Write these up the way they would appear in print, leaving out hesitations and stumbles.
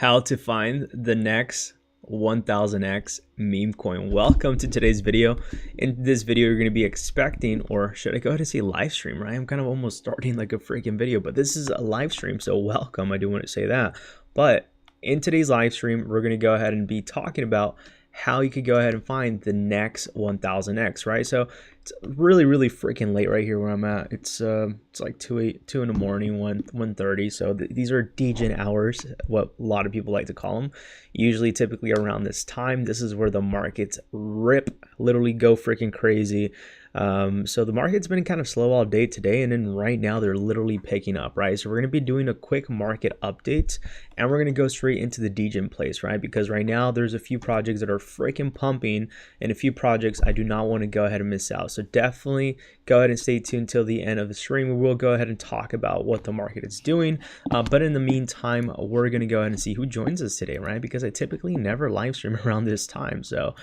how to find the next 1000x meme coin. Welcome to today's video. In this video, you're going to be expecting, or should I go ahead and say live stream, right? I'm kind of almost starting like a freaking video, but this is a live stream, so welcome. I do want to say that. But in today's live stream, we're going to go ahead and be talking about how you could go ahead and find the next 1000x, right? So it's really freaking late right here where I'm at. It's like 2 in the morning, 1:30. So these are degen hours, what a lot of people like to call them. Usually typically around this time, this is where the markets literally go freaking crazy. So the market's been kind of slow all day today, and then right now they're literally picking up, right? So we're going to be doing a quick market update, and we're going to go straight into the degen place, right? Because right now there's a few projects that are freaking pumping, and a few projects I do not want to go ahead and miss out. So definitely go ahead and stay tuned till the end of the stream. We will go ahead and talk about what the market is doing, but in the meantime, we're going to go ahead and see who joins us today, right? Because I typically never live stream around this time, so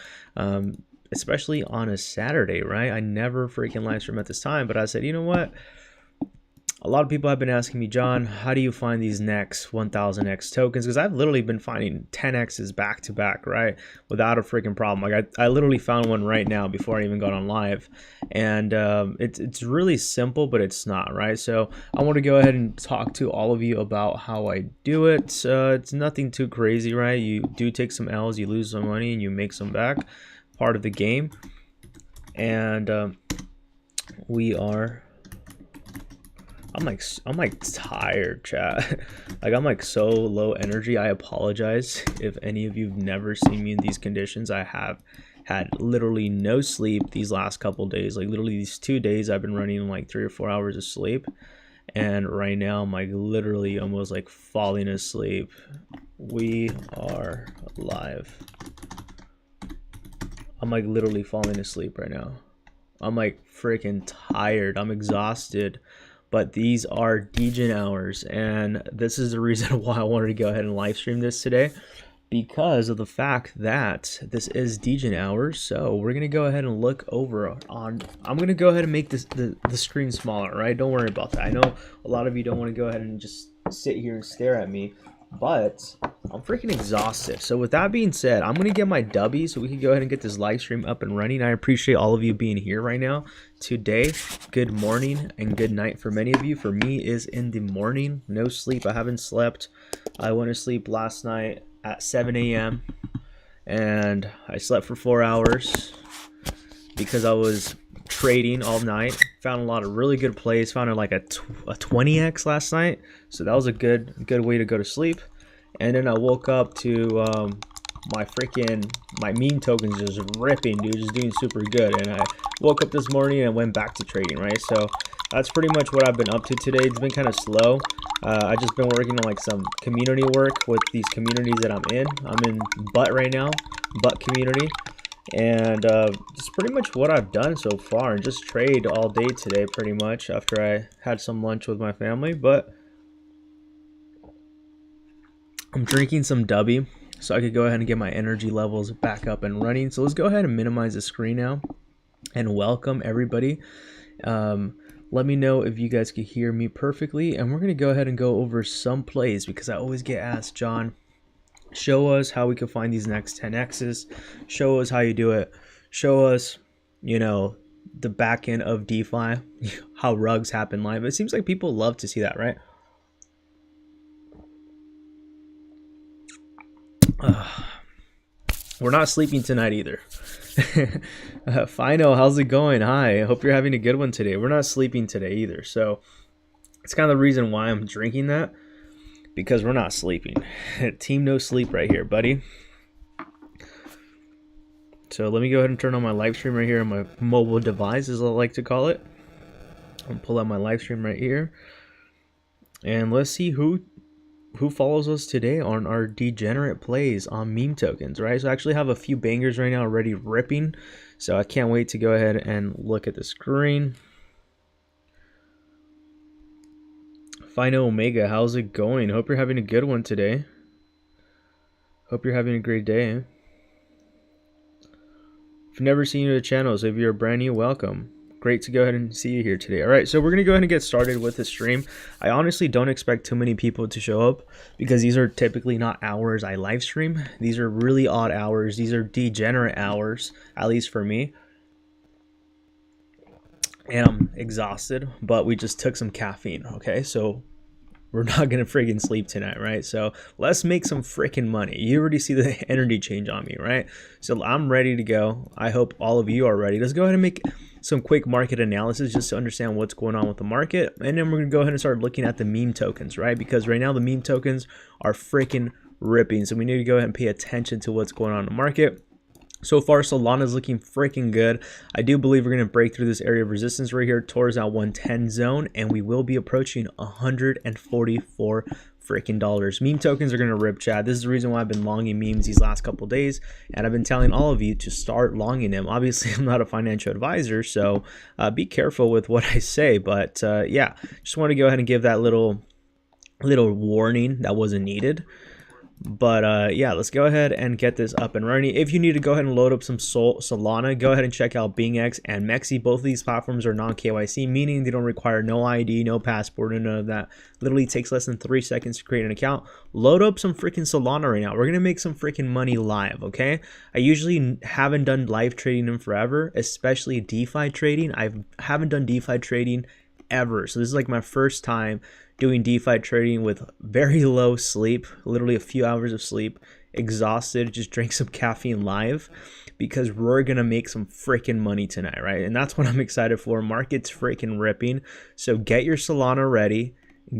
especially on a Saturday, right? I never freaking live stream at this time, but I said, you know what? A lot of people have been asking me, John, how do you find these next 1000x tokens? Because I've literally been finding 10x's back to back, right? Without a freaking problem. Like I literally found one right now before I even got on live. And it's really simple, but it's not, right? So I want to go ahead and talk to all of you about how I do it. It's nothing too crazy, right? You do take some L's, you lose some money, and you make some back. Part of the game. And I'm like tired, chat. Like I'm like so low energy. I apologize if any of you have never seen me in these conditions. I have had literally no sleep these last couple days. Like literally these 2 days I've been running like 3 or 4 hours of sleep, and right now I'm like literally almost like falling asleep. We are live. I'm like literally falling asleep right now. I'm like freaking tired. I'm exhausted. But these are degen hours, and this is the reason why I wanted to go ahead and live stream this today, because of the fact that this is degen hours. So we're gonna go ahead and look over on. I'm gonna go ahead and make this the screen smaller, right? Don't worry about that. I know a lot of you don't want to go ahead and just sit here and stare at me, but I'm freaking exhausted. So with that being said, I'm gonna get my W so we can go ahead and get this live stream up and running. I appreciate all of you being here right now today. Good morning and good night for many of you. For me is in the morning. No sleep. I haven't slept. I went to sleep last night at 7 a.m. and I slept for 4 hours because I was trading all night. Found a lot of really good plays. Found like a 20x last night, so that was a good way to go to sleep. And then I woke up to my meme tokens just ripping, dude, just doing super good. And I woke up this morning and went back to trading, right? So that's pretty much what I've been up to today. It's been kind of slow. I just been working on like some community work with these communities that I'm in. I'm in Butt right now, Butt community. And just pretty much what I've done so far, and just trade all day today pretty much after I had some lunch with my family. But I'm drinking some W so I could go ahead and get my energy levels back up and running. So let's go ahead and minimize the screen now and welcome everybody. Let me know if you guys could hear me perfectly, and we're going to go ahead and go over some plays, because I always get asked, John, show us how we can find these next 10x's. Show us how you do it. Show us, you know, the back end of DeFi, how rugs happen live. It seems like people love to see that, right? We're not sleeping tonight either. Fino, how's it going? Hi, I hope you're having a good one today. We're not sleeping today either, so it's kind of the reason why I'm drinking that, because we're not sleeping. Team no sleep right here, buddy. So let me go ahead and turn on my live stream right here on my mobile device, as I like to call it. I'll pull out my live stream right here, and let's see who follows us today on our degenerate plays on meme tokens, right? So I actually have a few bangers right now already ripping, so I can't wait to go ahead and look at the screen. Fino Omega, how's it going? Hope you're having a good one today. Hope you're having a great day. If you've never seen the channel, so if you're brand new, welcome. great to go ahead and see you here today. All right, so we're gonna go ahead and get started with the stream. I honestly don't expect too many people to show up because these are typically not hours I live stream. These are really odd hours. These are degenerate hours, at least for me. And I'm exhausted, but we just took some caffeine, okay? So we're not gonna friggin' sleep tonight, right? So let's make some freaking money. You already see the energy change on me, right? So I'm ready to go. I hope all of you are ready. Let's go ahead and make some quick market analysis just to understand what's going on with the market. And then we're gonna go ahead and start looking at the meme tokens, right? Because right now the meme tokens are freaking ripping. So we need to go ahead and pay attention to what's going on in the market. So far, Solana is looking freaking good. I do believe we're going to break through this area of resistance right here towards that 110 zone, and we will be approaching 144 freaking dollars. Meme tokens are going to rip, Chad. This is the reason why I've been longing memes these last couple days, and I've been telling all of you to start longing them. Obviously, I'm not a financial advisor, so be careful with what I say. But yeah, just want to go ahead and give that little warning that wasn't needed. But yeah, let's go ahead and get this up and running. If you need to go ahead and load up some Solana, go ahead and check out BingX and MEXC. Both of these platforms are non-KYC, meaning they don't require no ID, no passport, and none of that. Literally takes less than 3 seconds to create an account. Load up some freaking Solana right now. We're gonna make some freaking money live, okay? I usually haven't done live trading in forever, especially DeFi trading. I haven't done DeFi trading ever, so this is like my first time doing DeFi trading with very low sleep, literally a few hours of sleep, exhausted, just drank some caffeine live because we're gonna make some freaking money tonight, right? And that's what I'm excited for. Market's freaking ripping. So get your Solana ready,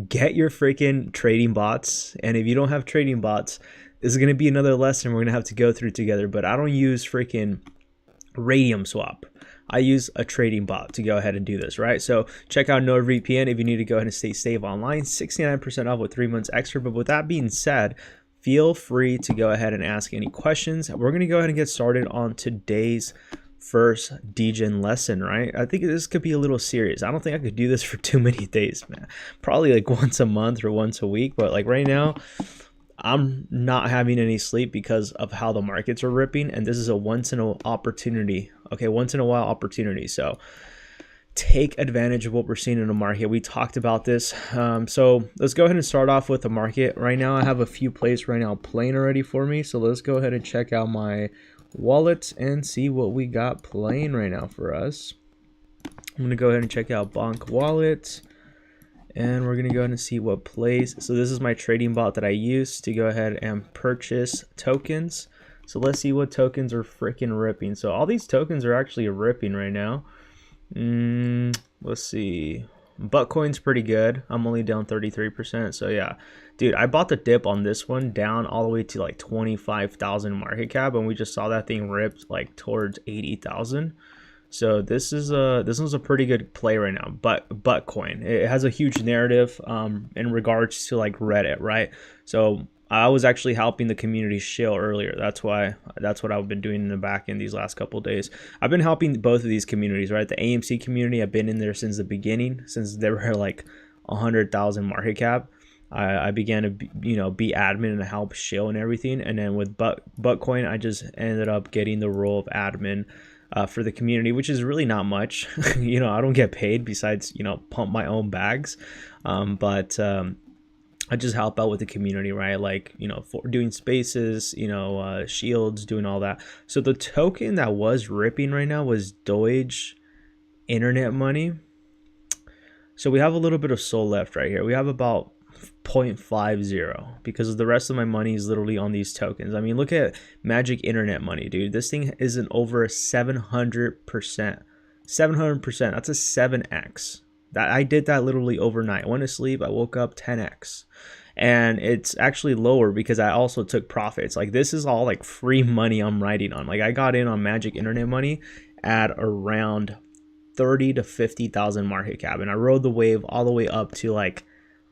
get your freaking trading bots. And if you don't have trading bots, this is gonna be another lesson we're gonna have to go through together. But I don't use freaking Radium Swap. I use a trading bot to go ahead and do this, right? So check out NordVPN if you need to go ahead and stay safe online. 69% off with 3 months extra. But with that being said, feel free to go ahead and ask any questions. We're going to go ahead and get started on today's first degen lesson, right? I think this could be a little serious. I don't think I could do this for too many days, man. Probably like once a month or once a week. But like right now, I'm not having any sleep because of how the markets are ripping, and this is a once in a opportunity. Okay, once in a while opportunity. So take advantage of what we're seeing in the market. We talked about this. So let's go ahead and start off with the market. Right now I have a few plays right now playing already for me. So let's go ahead and check out my wallet and see what we got playing right now for us. I'm gonna go ahead and check out Bonk Wallet. And we're going to go ahead and see what plays. So this is my trading bot that I use to go ahead and purchase tokens. So let's see what tokens are freaking ripping. So all these tokens are actually ripping right now. Let's see. ALTCOIN's pretty good. I'm only down 33%. So yeah, dude, I bought the dip on this one down all the way to like 25,000 market cap. And we just saw that thing ripped like towards 80,000. So this was a pretty good play right now. But ALTCOIN, it has a huge narrative in regards to like Reddit, right? So I was actually helping the community shill earlier. That's what I've been doing in the back end these last couple of days. I've been helping both of these communities, right? The AMC community, I've been in there since the beginning, since they were like 100,000 market cap. I began to be admin and help shill and everything. And then with ALTCOIN, I just ended up getting the role of admin for the community, which is really not much. I don't get paid besides, pump my own bags. But I just help out with the community, right? Like, for doing spaces, shields, doing all that. So the token that was ripping right now was Doge Internet Money. So we have a little bit of SOL left right here. We have about 0.50 because the rest of my money is literally on these tokens. I mean, look at Magic Internet Money, dude. This thing isn't over 700%. 700%. That's a 7x. That I did that literally overnight. I went to sleep, I woke up 10x. And it's actually lower because I also took profits. Like this is all like free money I'm riding on. Like I got in on Magic Internet Money at around 30 to 50,000 market cap, and I rode the wave all the way up to like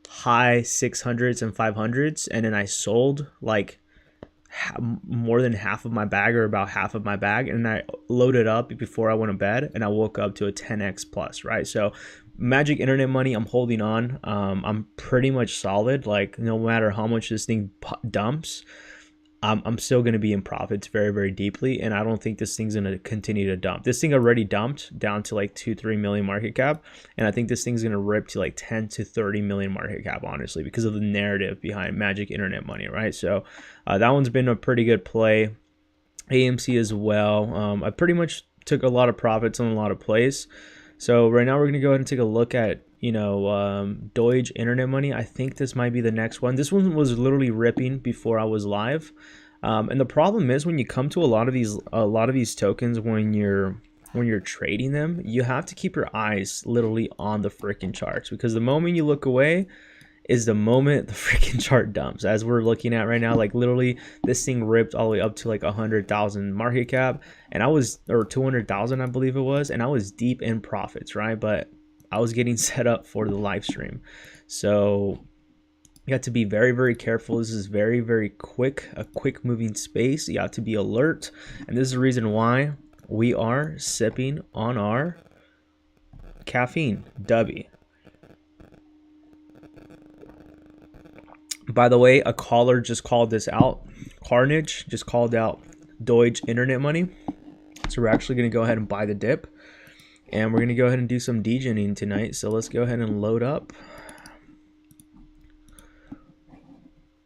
high 600s and 500s, and then I sold like more than half of my bag, or about half of my bag, and I loaded up before I went to bed, and I woke up to a 10x plus, right? So Magic Internet Money, I'm holding on. I'm pretty much solid. Like no matter how much this thing dumps, I'm still going to be in profits very, very deeply. And I don't think this thing's going to continue to dump. This thing already dumped down to like 2-3 million market cap. And I think this thing's going to rip to like 10 to 30 million market cap, honestly, because of the narrative behind Magic Internet Money, right? So that one's been a pretty good play. AMC as well. I pretty much took a lot of profits on a lot of plays. So right now we're going to go ahead and take a look at, you know, Doge Internet Money. I think this might be the next one. This one was literally ripping before I was live. And the problem is when you come to a lot of these tokens, when you're trading them, you have to keep your eyes literally on the freaking charts, because the moment you look away is the moment the freaking chart dumps, as we're looking at right now. Like literally this thing ripped all the way up to like 100,000 market cap, and I was, or 200,000 I believe it was, and I was deep in profits, right? But I was getting set up for the live stream, so you have to be very, very careful. This is very, very quick, a quick moving space. You have to be alert, and this is the reason why we are sipping on our caffeine Dubby. By the way, a caller just called this out. Carnage just called out Doge Internet Money. So we're actually going to go ahead and buy the dip. And we're going to go ahead and do some degening tonight. So let's go ahead and load up.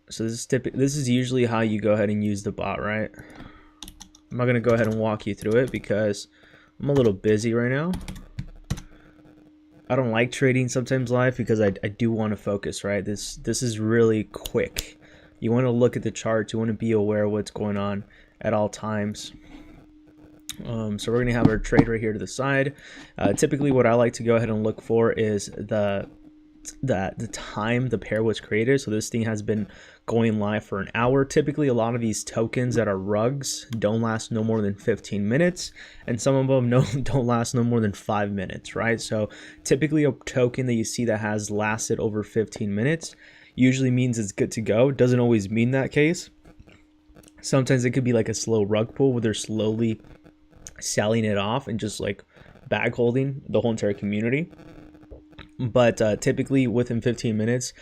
So this is usually how you go ahead and use the bot, right? I'm not going to go ahead and walk you through it because I'm a little busy right now. I don't like trading sometimes live because I do want to focus, right? This is really quick. You want to look at the charts. You want to be aware of what's going on at all times. So we're going to have our trade right here to the side. Typically what I like to go ahead and look for is the time the pair was created. So this thing has been going live for an hour. Typically a lot of these tokens that are rugs don't last no more than 15 minutes, and some of them don't last no more than 5 minutes, right? So typically a token that you see that has lasted over 15 minutes usually means it's good to go. Doesn't always mean that case. Sometimes it could be like a slow rug pull where they're slowly selling it off and just like bag holding the whole entire community. But typically within 15 minutes,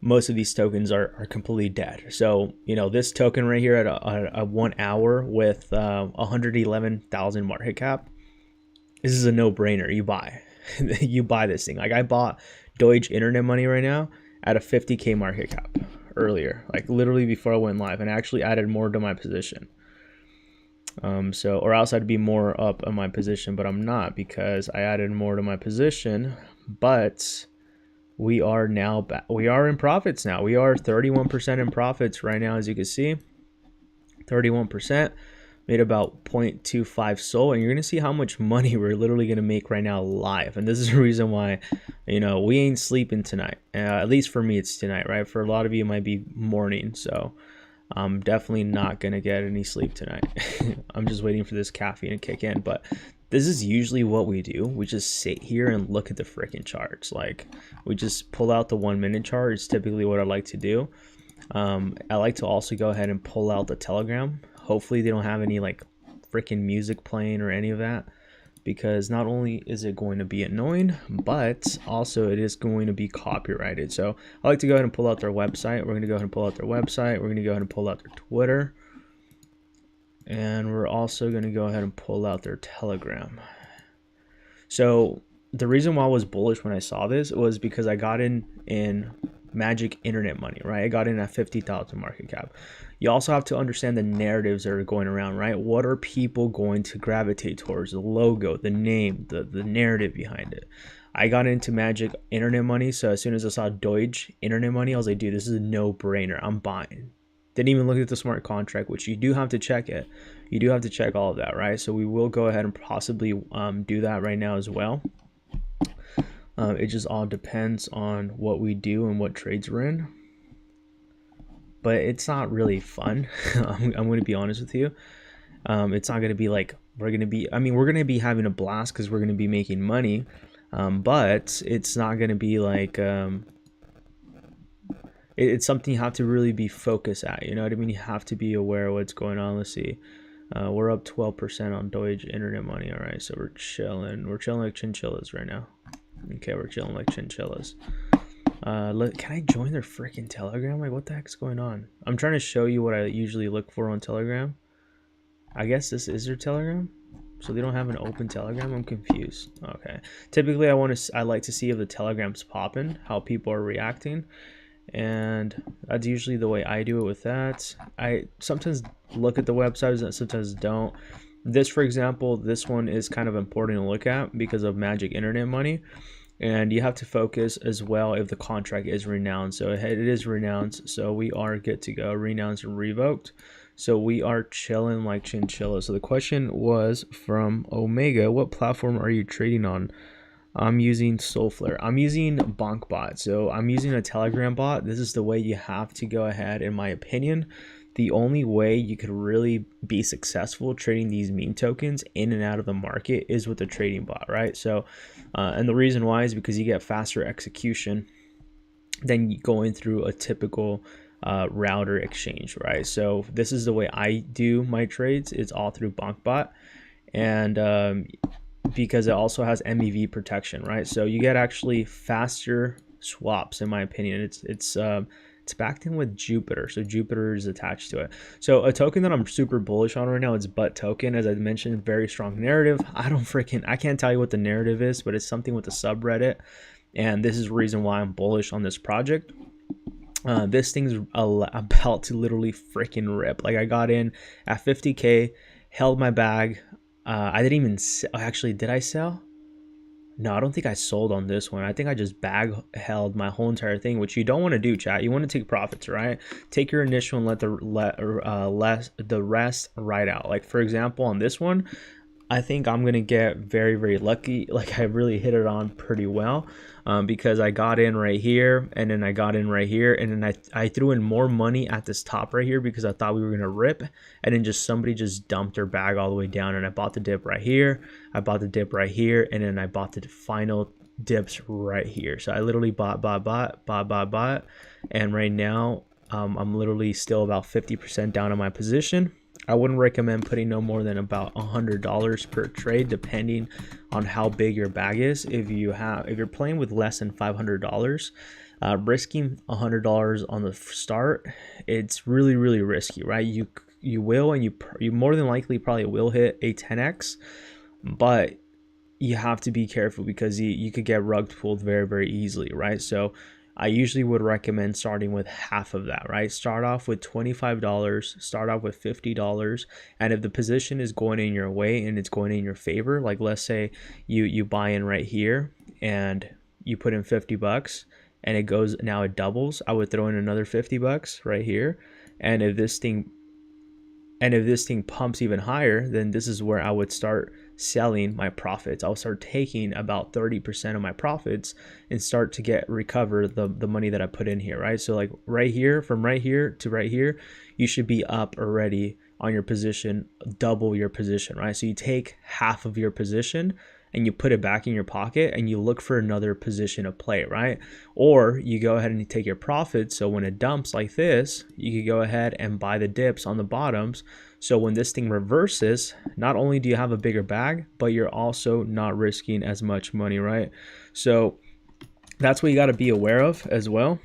most of these tokens are completely dead. So, you know, this token right here at a 1 hour with 111,000 market cap, this is a no-brainer. You buy. You buy this thing. Like I bought Doge Internet Money right now at a 50K market cap earlier, like literally before I went live, and I actually added more to my position. Or else I'd be more up in my position, but I'm not because I added more to my position. But we are now back. We are in profits now. We are 31% in profits right now, as you can see. 31%, made about 0.25 SOL, and you're gonna see how much money we're literally gonna make right now live. And this is the reason why, you know, we ain't sleeping tonight. At least for me, it's tonight, right? For a lot of you, it might be morning. So I'm definitely not gonna get any sleep tonight. I'm just waiting for this caffeine to kick in. But this is usually what we do. We just sit here and look at the freaking charts. Like we just pull out the 1 minute chart. It's typically what I like to do. I like to also go ahead and pull out the Telegram. Hopefully they don't have any like freaking music playing or any of that, because not only is it going to be annoying, but also it is going to be copyrighted. So I like to go ahead and pull out their website. We're going to go ahead and pull out their website. We're going to go ahead and pull out their Twitter. And we're also going to go ahead and pull out their Telegram. So the reason why I was bullish when I saw this was because I got in Magic Internet Money, right? I got in at 50,000 market cap. You also have to understand the narratives that are going around, right? What are people going to gravitate towards? The logo, the name, the narrative behind it. I got into Magic Internet Money, so as soon as I saw Doge Internet Money, I was like, dude, this is a no-brainer. I'm buying. Didn't even look at the smart contract, which you do have to check it. You do have to check all of that, right? So we will go ahead and possibly do that right now as well. It just all depends on what we do and what trades we're in. But it's not really fun. I'm going to be honest with you. It's not going to be like we're going to be, I mean, we're going to be having a blast because we're going to be making money. But it's not going to be like, it's something you have to really be focused at. You know what I mean? You have to be aware of what's going on. Let's see. We're up 12% on Doge Internet Money. All right. So we're chilling. We're chilling like chinchillas right now. Okay. We're chilling like chinchillas. Can I join their freaking Telegram? Like, what the heck's going on? I'm trying to show you what I usually look for on Telegram. I guess this is their Telegram. So they don't have an open Telegram. I'm confused. Okay. Typically, I like to see if the Telegram's popping, how people are reacting, and that's usually the way I do it with that. I sometimes look at the websites and sometimes don't. This, for example, this one is kind of important to look at because of magic internet money. And you have to focus as well if the contract is renounced. So it is renounced, so we are good to go. Renounced and revoked. So we are chilling like chinchilla. So the question was from Omega, what platform are you trading on? I'm using Soulflare. I'm using BankBot. So I'm using a Telegram bot. This is the way you have to go ahead, in my opinion. The only way you could really be successful trading these meme tokens in and out of the market is with a trading bot, right? So, and the reason why is because you get faster execution than going through a typical router exchange, right? So this is the way I do my trades. It's all through BankBot, and because it also has MEV protection, right? So you get actually faster swaps, in my opinion. It's backed in with Jupiter, so Jupiter is attached to it. So a token that I'm super bullish on right now is Butt Token. As I mentioned, very strong narrative. I can't tell you what the narrative is, but it's something with the subreddit, and this is the reason why I'm bullish on this project. This thing's about to literally freaking rip. Like, I got in at 50K, held my bag. I didn't even actually, did I sell? No, I don't think I sold on this one. I think I just bag held my whole entire thing, which you don't want to do, chat. You want to take profits, right? Take your initial and let the rest ride out. Like, for example, on this one, I think I'm gonna get very, very lucky. Like, I really hit it on pretty well, because I got in right here, and then I got in right here, and then I threw in more money at this top right here because I thought we were gonna rip, and then somebody just dumped their bag all the way down, and I bought the dip right here, I bought the dip right here, and then I bought the final dips right here. So I literally bought, and right now I'm literally still about 50% down on my position. I wouldn't recommend putting no more than about $100 per trade, depending on how big your bag is. If you're playing with less than $500, risking $100 on the start, it's really, really risky, right? You will, and you more than likely probably will hit a 10x, but you have to be careful because you could get rug pulled very, very easily, right? So I usually would recommend starting with half of that, right? Start off with $25, start off with $50. And if the position is going in your way and it's going in your favor, like let's say you buy in right here and you put in $50 and it doubles, I would throw in another $50 right here. And if this thing pumps even higher, then this is where I would start selling my profits. I'll start taking about 30% of my profits and start to recover the money that I put in here, right? So like right here, from right here to right here, you should be up already on your position, double your position, right? So you take half of your position and you put it back in your pocket and you look for another position of play, right? Or you go ahead and you take your profits. So when it dumps like this, you could go ahead and buy the dips on the bottoms. So when this thing reverses, not only do you have a bigger bag, but you're also not risking as much money, right? So that's what you got to be aware of as well.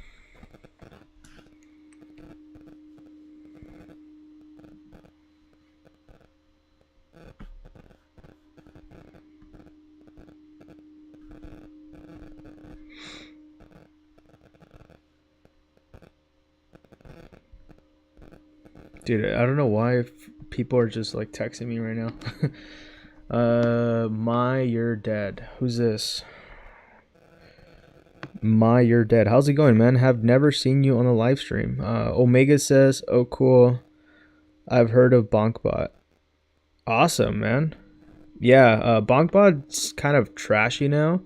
Dude, I don't know why people are just like texting me right now. You're dead. Who's this? You're dead. How's it going, man? Have never seen you on the live stream. Omega says, oh, cool. I've heard of BankBot. Awesome, man. Yeah, BankBot's kind of trashy now.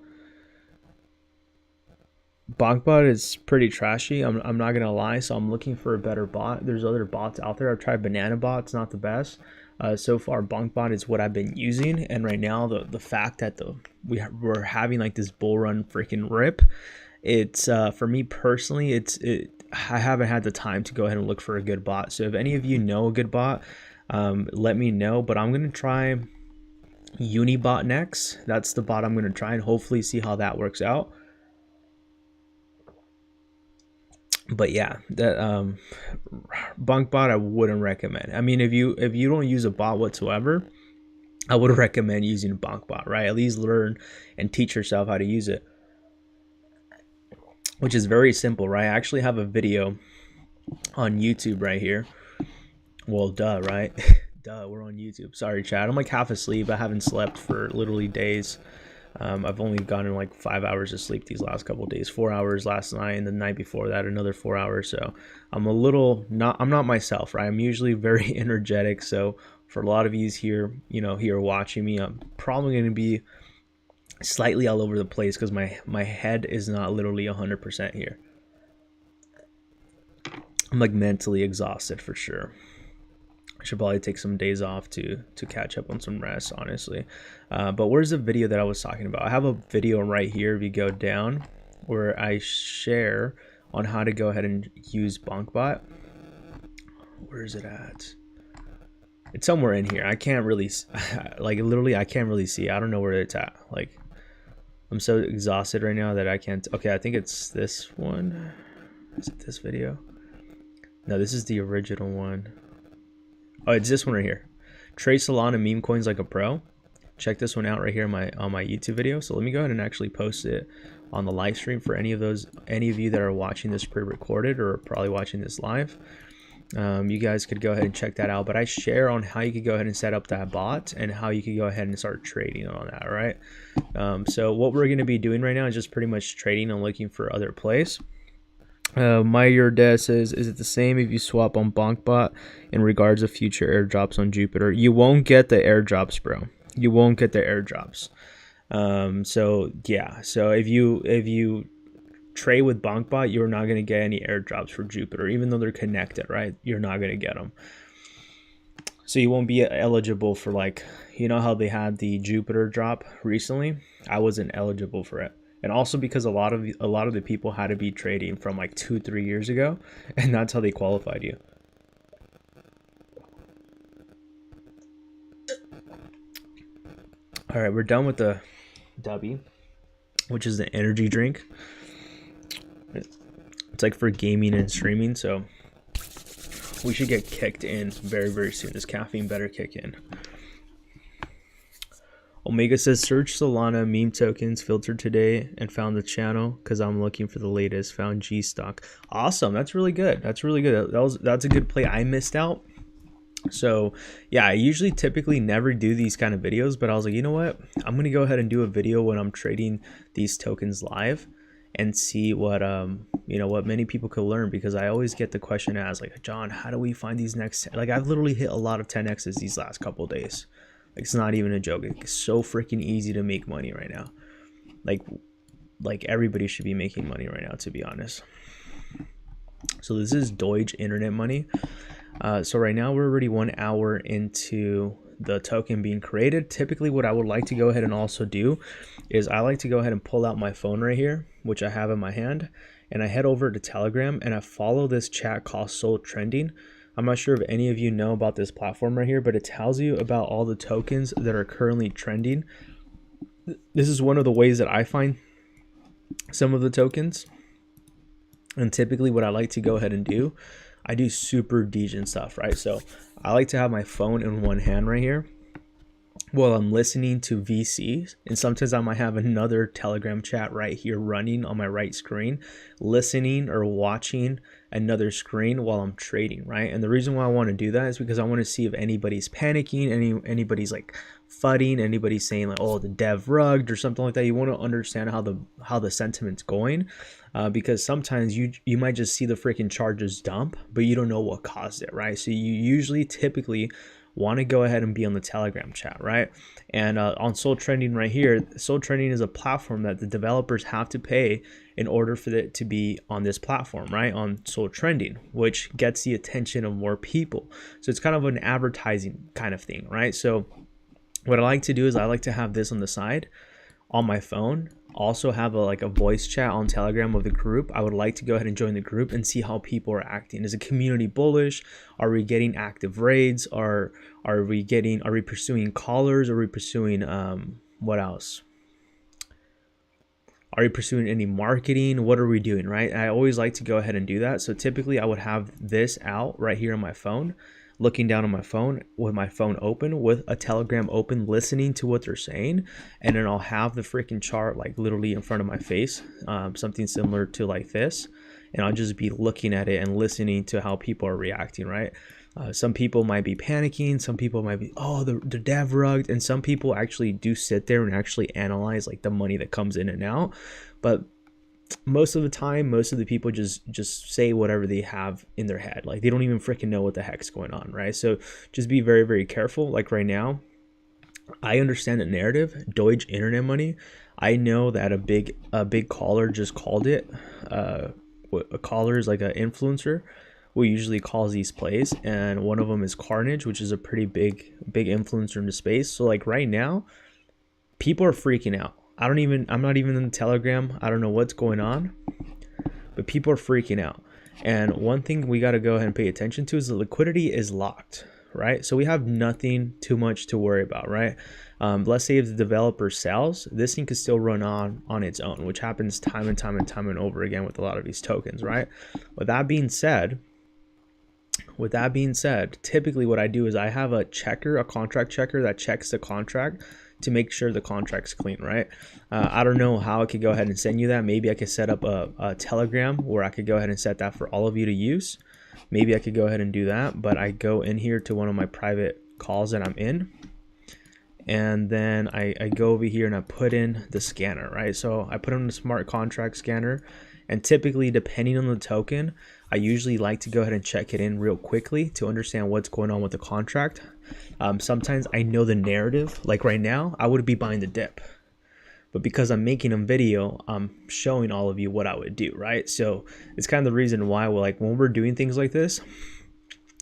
BankBot is pretty trashy. I'm not gonna lie. So I'm looking for a better bot. There's other bots out there. I've tried Banana Bot. It's not the best. So far, BankBot is what I've been using. And right now, the fact that we're having like this bull run freaking rip, it's for me personally, I haven't had the time to go ahead and look for a good bot. So if any of you know a good bot, let me know. But I'm gonna try Unibot next. That's the bot I'm gonna try and hopefully see how that works out. But yeah, that bunk bot I wouldn't recommend. I mean, if you don't use a bot whatsoever, I would recommend using a bunk bot, right? At least learn and teach yourself how to use it, which is very simple, right? I actually have a video on YouTube right here. Well, duh, right? Duh, we're on YouTube. Sorry, chat. I'm like half asleep. I haven't slept for literally days. I've only gotten like 5 hours of sleep these last couple of days. 4 hours last night, and the night before that another 4 hours. So I'm a little I'm not myself, right? I'm usually very energetic. So for a lot of you here, here watching me, I'm probably going to be slightly all over the place because my head is not literally 100% here. I'm like mentally exhausted for sure. I should probably take some days off to catch up on some rest, honestly. But where's the video that I was talking about? I have a video right here if you go down where I share on how to go ahead and use BunkBot. Where is it at? It's somewhere in here. I can't really, like literally I can't really see. I don't know where it's at. Like I'm so exhausted right now that I can't. Okay, I think it's this one. Is it this video? No, this is the original one. Oh, it's this one right here. Trade Solana meme coins like a pro. Check this one out right here on my YouTube video. So let me go ahead and actually post it on the live stream for any of you that are watching this pre-recorded or probably watching this live. You guys could go ahead and check that out. But I share on how you could go ahead and set up that bot and how you could go ahead and start trading on that, right? So what we're going to be doing right now is just pretty much trading and looking for other plays. Your dad says, is it the same if you swap on BonkBot in regards of future airdrops on Jupiter? You won't get the airdrops, bro. You won't get the airdrops. So yeah, so if you trade with BonkBot, you're not going to get any airdrops for Jupiter, even though they're connected, right? You're not going to get them. So you won't be eligible for, like, you know how they had the Jupiter drop recently? I wasn't eligible for it. And also because a lot of the people had to be trading from like 2-3 years ago, and that's how they qualified you. All right, we're done with the W, which is the energy drink. It's like for gaming and streaming, so we should get kicked in very, very soon. This caffeine better kick in. Omega says, search Solana meme tokens, filtered today and found the channel because I'm looking for the latest. Found G stock. Awesome. That's really good. That's really good. That's a good play. I missed out. So yeah, I usually typically never do these kind of videos, but I was like, you know what? I'm going to go ahead and do a video when I'm trading these tokens live and see what, what many people could learn, because I always get the question asked, like, John, how do we find these next, like, I've literally hit a lot of 10Xs these last couple of days. It's not even a joke. It's so freaking easy to make money right now. Like everybody should be making money right now, to be honest. So this is Doge internet money. So right now we're already 1 hour into the token being created. Typically what I would like to go ahead and also do is I like to go ahead and pull out my phone right here, which I have in my hand, and I head over to Telegram and I follow this chat called Soul Trending. I'm not sure if any of you know about this platform right here, but it tells you about all the tokens that are currently trending. This is one of the ways that I find some of the tokens. And typically what I like to go ahead and do, I do super degen stuff, right? So I like to have my phone in one hand right here while I'm listening to VCs, and sometimes I might have another Telegram chat right here running on my right screen, listening or watching another screen while I'm trading, right? And the reason why I want to do that is because I want to see if anybody's panicking, anybody's like fudding, anybody's saying like, oh, the dev rugged or something like that. You want to understand how the sentiment's going, because sometimes you might just see the freaking charges dump, but you don't know what caused it, right? So you usually typically want to go ahead and be on the Telegram chat, right? And on Soul Trending right here, Soul Trending is a platform that the developers have to pay in order for it to be on this platform, right? On Soul Trending, which gets the attention of more people. So it's kind of an advertising kind of thing, right? So what I like to do is I like to have this on the side on my phone, also have a voice chat on Telegram of the group. I would like to go ahead and join the group and see how people are acting. Is the community bullish? Are we getting active raids? Are we pursuing callers? Are we pursuing what else? Are you pursuing any marketing? What are we doing, right? I always like to go ahead and do that. So typically I would have this out right here on my phone, looking down on my phone with my phone open, with a Telegram open, listening to what they're saying. And then I'll have the freaking chart like literally in front of my face, something similar to like this. And I'll just be looking at it and listening to how people are reacting, right? Some people might be panicking. Some people might be, oh, the dev rugged. And some people actually do sit there and actually analyze like the money that comes in and out. But most of the time, most of the people just say whatever they have in their head. Like they don't even freaking know what the heck's going on, right? So just be very, very careful. Like right now, I understand the narrative, Doge internet money. I know that a big caller just called it. A caller is like an influencer who usually calls these plays, and one of them is Carnage, which is a pretty big influencer in the space. So like right now, people are freaking out. I'm not even in the Telegram. I don't know what's going on, but people are freaking out. And one thing we got to go ahead and pay attention to is the liquidity is locked, right? So we have nothing too much to worry about, right? Let's say if the developer sells, this thing could still run on its own, which happens time and over again with a lot of these tokens, right? With that being said, typically what I do is I have a contract checker that checks the contract to make sure the contract's clean, right? I don't know how I could go ahead and send you that. Maybe I could set up a Telegram where I could go ahead and set that for all of you to use. Maybe I could go ahead and do that, but I go in here to one of my private calls that I'm in, and then I go over here and I put in the scanner, right? So I put in the smart contract scanner, and typically depending on the token, I usually like to go ahead and check it in real quickly to understand what's going on with the contract. Sometimes I know the narrative. Like right now, I would be buying the dip, but because I'm making a video, I'm showing all of you what I would do, right? So it's kind of the reason why when we're doing things like this,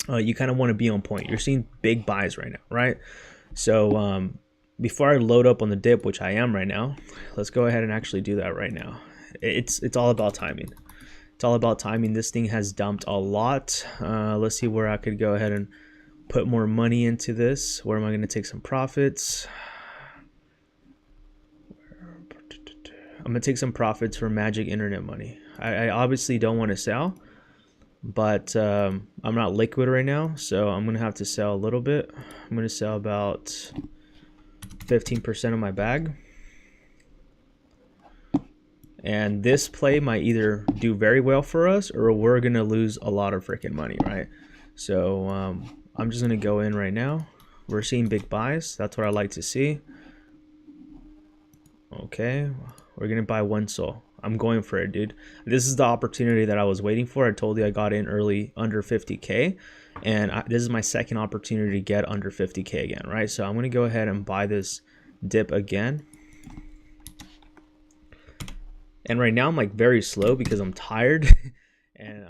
you kind of want to be on point. You're seeing big buys right now, right? So before I load up on the dip, which I am right now, let's go ahead and actually do that right now. It's all about timing. It's all about timing. This thing has dumped a lot. Let's see where I could go ahead and put more money into this. Where am I going to take some profits? I'm going to take some profits for magic internet money. I obviously don't want to sell, but I'm not liquid right now, so I'm going to have to sell a little bit. I'm going to sell about 15% of my bag. And this play might either do very well for us or we're going to lose a lot of freaking money, right? So I'm just going to go in right now. We're seeing big buys. That's what I like to see. Okay, we're going to buy one soul. I'm going for it, dude. This is the opportunity that I was waiting for. I told you I got in early under 50K. And this is my second opportunity to get under 50K again, right? So I'm going to go ahead and buy this dip again. And right now I'm like very slow because I'm tired and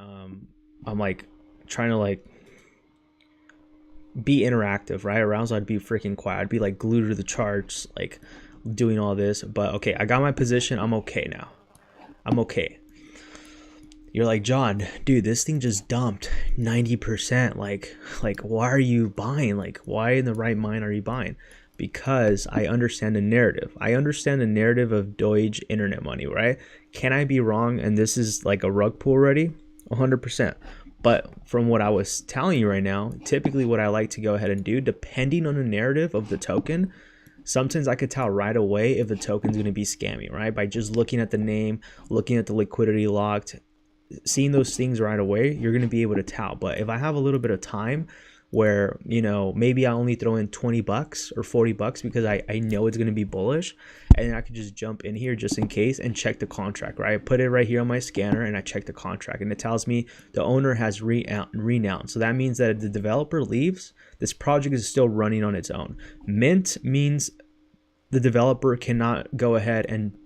I'm like trying to like be interactive, right? Around, so I'd be freaking quiet. I'd be like glued to the charts, like doing all this. But okay, I got my position. I'm okay now. I'm okay. You're like, John, dude, this thing just dumped 90%. Like why are you buying? Like, why in the right mind are you buying? Because I understand the narrative. I understand the narrative of Doge internet money, right? Can I be wrong? And this is like a rug pull already? 100%. But from what I was telling you right now, typically what I like to go ahead and do, depending on the narrative of the token, sometimes I could tell right away if the token's going to be scammy, right? By just looking at the name, looking at the liquidity locked, seeing those things right away, you're going to be able to tell. But if I have a little bit of time, where, you know, maybe I only throw in 20 bucks or 40 bucks because I know it's going to be bullish, and I could just jump in here just in case and check the contract, right? I put it right here on my scanner and I check the contract, and it tells me the owner has renounced. So that means that if the developer leaves, this project is still running on its own. Mint means the developer cannot go ahead and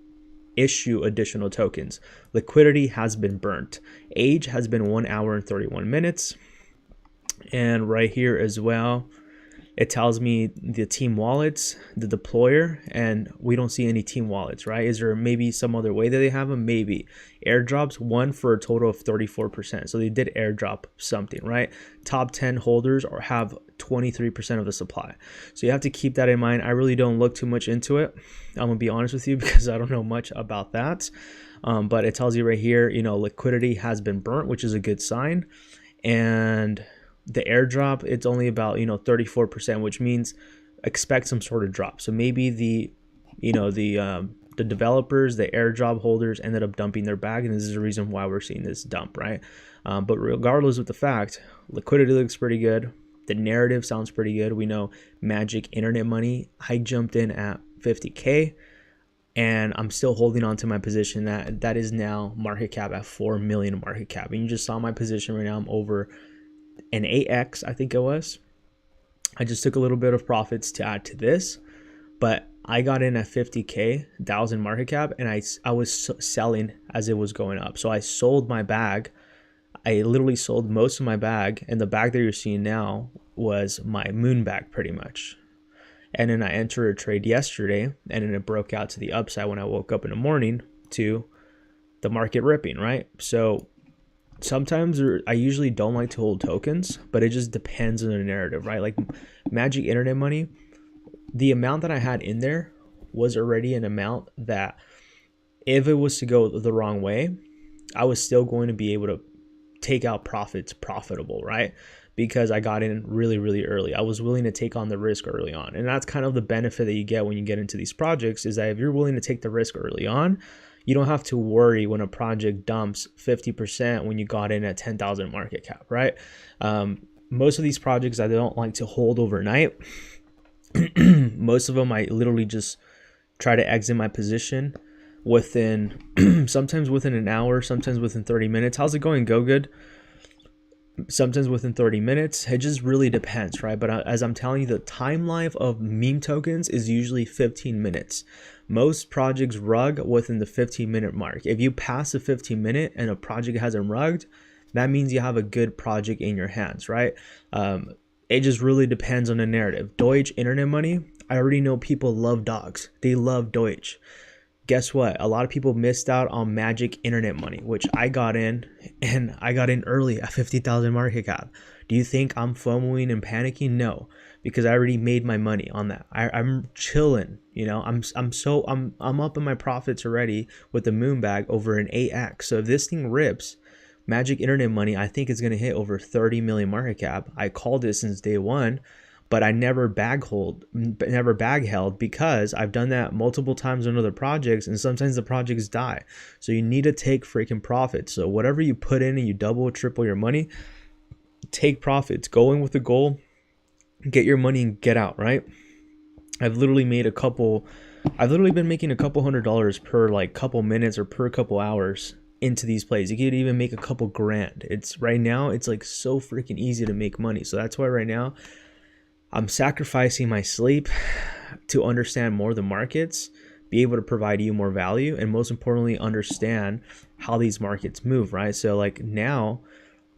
issue additional tokens. Liquidity has been burnt. Age has been 1 hour and 31 minutes. And right here as well, it tells me the team wallets, the deployer, and we don't see any team wallets, right? Is there maybe some other way that they have them? Maybe. Airdrops, one for a total of 34%. So they did airdrop something, right? Top 10 holders or have 23% of the supply. So you have to keep that in mind. I really don't look too much into it. I'm gonna be honest with you because I don't know much about that. But it tells you right here, you know, liquidity has been burnt, which is a good sign. And the airdrop, it's only about, you know, 34%, which means expect some sort of drop. So maybe the, you know, the developers, the airdrop holders ended up dumping their bag, and this is the reason why we're seeing this dump, right? But regardless of the fact, liquidity looks pretty good. The narrative sounds pretty good. We know magic internet money. I jumped in at 50K, and I'm still holding on to my position that is now market cap at 4 million market cap. And you just saw my position right now. I'm over an 8x, I think it was. I just took a little bit of profits to add to this, but I got in at 50K, 1,000 market cap, and I was selling as it was going up. So I sold my bag. I literally sold most of my bag, and the bag that you're seeing now was my moon bag pretty much. And then I entered a trade yesterday, and then it broke out to the upside when I woke up in the morning to the market ripping, right? So sometimes I usually don't like to hold tokens, but it just depends on the narrative, right? Like magic internet money, the amount that I had in there was already an amount that if it was to go the wrong way, I was still going to be able to take out profits profitable, right? Because I got in really, really early. I was willing to take on the risk early on. And that's kind of the benefit that you get when you get into these projects, is that if you're willing to take the risk early on, you don't have to worry when a project dumps 50% when you got in at 10,000 market cap, right? Most of these projects I don't like to hold overnight. Most of them I literally just try to exit my position within sometimes within an hour, sometimes within 30 minutes. How's it going? Go good. Sometimes within 30 minutes. It just really depends, right? But as I'm telling you, the time life of meme tokens is usually 15 minutes. Most projects rug within the 15-minute mark. If you pass the 15-minute and a project hasn't rugged, that means you have a good project in your hands, right? It just really depends on the narrative. Deutsche internet money, I already know people love dogs. They love Deutsche. Guess what? A lot of people missed out on magic internet money, which I got in, and I got in early at 50,000 market cap. Do you think I'm FOMOing and panicking? No, because I already made my money on that. I'm chilling, you know. I'm up in my profits already with the moon bag over an 8x. So if this thing rips, magic internet money, I think is going to hit over 30 million market cap. I called it since day one. But I never bag held because I've done that multiple times on other projects, and sometimes the projects die. So you need to take freaking profits. So whatever you put in and you double or triple your money, take profits. Go in with the goal, get your money and get out, right? I've literally been making a couple $100s per like couple minutes or per couple hours into these plays. You could even make a couple grand. It's right now, it's like so freaking easy to make money. So that's why right now I'm sacrificing my sleep to understand more of the markets, be able to provide you more value, and most importantly, understand how these markets move, right? So like now,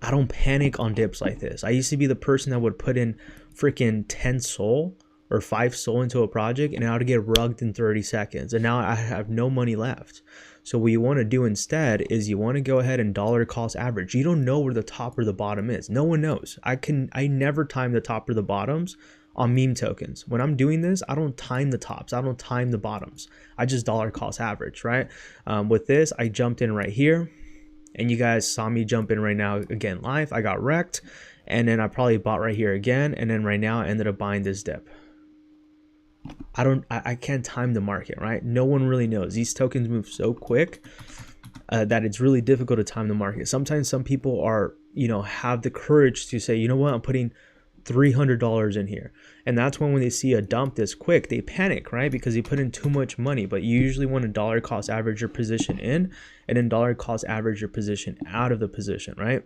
I don't panic on dips like this. I used to be the person that would put in freaking 10 SOL or 5 SOL into a project, and I would get rugged in 30 seconds. And now I have no money left. So what you want to do instead is you want to go ahead and dollar cost average. You don't know where the top or the bottom is. No one knows. I never time the top or the bottoms on meme tokens. When I'm doing this, I don't time the tops. I don't time the bottoms. I just dollar cost average, right? With this, I jumped in right here, and you guys saw me jump in right now again live. I got wrecked, and then I probably bought right here again, and then right now I ended up buying this dip. I can't time the market, right? No one really knows. These tokens move so quick that it's really difficult to time the market. Sometimes some people are, you know, have the courage to say, you know what, I'm putting $300 in here. And that's when they see a dump this quick, they panic, right? Because you put in too much money. But you usually want to dollar cost average your position in, and then dollar cost average your position out of the position, right?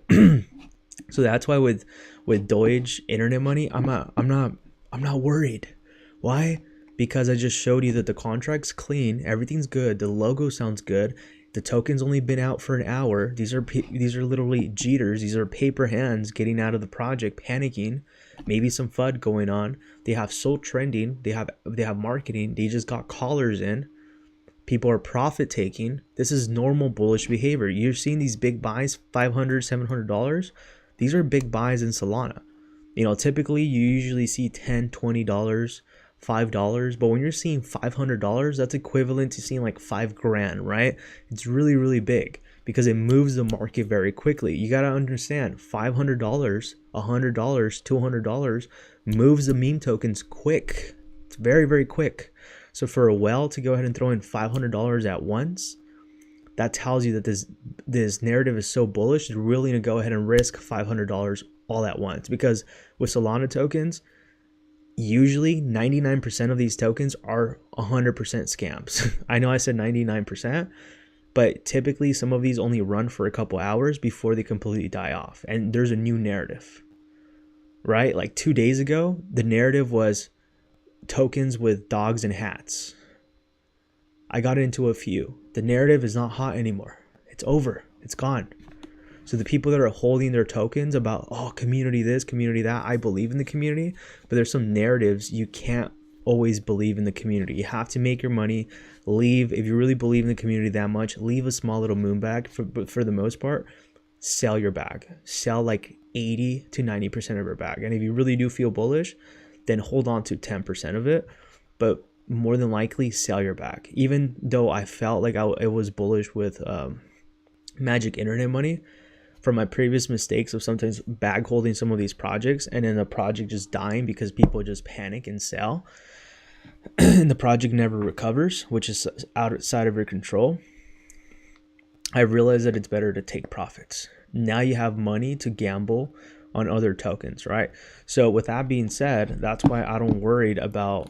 So that's why with Deutsche internet money, I'm not worried. Why? Because I just showed you that the contract's clean, everything's good, the logo sounds good, The token's only been out for an hour. These are literally cheaters. These are paper hands getting out of the project, panicking, maybe some FUD going on. They have soul trending. They have marketing. They just got callers in. People are profit taking. This is normal bullish behavior. You're seeing these big buys, $500, $700. These are big buys in Solana. You know, typically you usually see $10, $20, $5, but when you're seeing $500, that's equivalent to seeing like $5,000, right? It's really, really big because it moves the market very quickly. You got to understand, $500, $100, $200 moves the meme tokens quick. It's very, very quick. So for a whale to go ahead and throw in $500 at once, that tells you that this narrative is so bullish, they're willing to go ahead and risk $500 all at once. Because with Solana tokens, usually 99% of these tokens are 100% scams. I know I said 99%, but typically some of these only run for a couple hours before they completely die off. And there's a new narrative, right? Like 2 days ago, the narrative was tokens with dogs and hats. I got into a few. The narrative is not hot anymore. It's over. It's gone. So the people that are holding their tokens about, oh, community this, community that, I believe in the community, but there's some narratives you can't always believe in the community. You have to make your money, leave. If you really believe in the community that much, leave a small little moon bag. But for the most part, sell your bag. Sell like 80 to 90% of your bag. And if you really do feel bullish, then hold on to 10% of it. But more than likely, sell your bag. Even though I felt like I was bullish with Magic Internet Money, from my previous mistakes of sometimes bag holding some of these projects and then the project just dying because people just panic and sell and the project never recovers, which is outside of your control, I realized that it's better to take profits. Now you have money to gamble on other tokens, right? So with that being said, that's why I don't worried about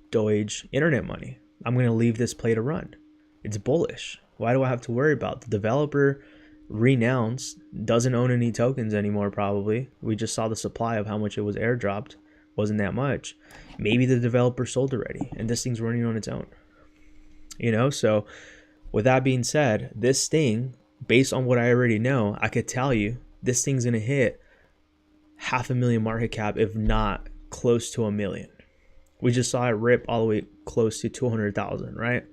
Doge Internet Money. I'm going to leave this play to run. It's bullish. Why do I have to worry about? The developer renounced, doesn't own any tokens anymore probably. We just saw the supply of how much it was airdropped. Wasn't that much. Maybe the developer sold already and this thing's running on its own. You know, so with that being said, this thing, based on what I already know, I could tell you this thing's going to hit 500,000 market cap, if not close to 1 million. We just saw it rip all the way close to 200,000, right?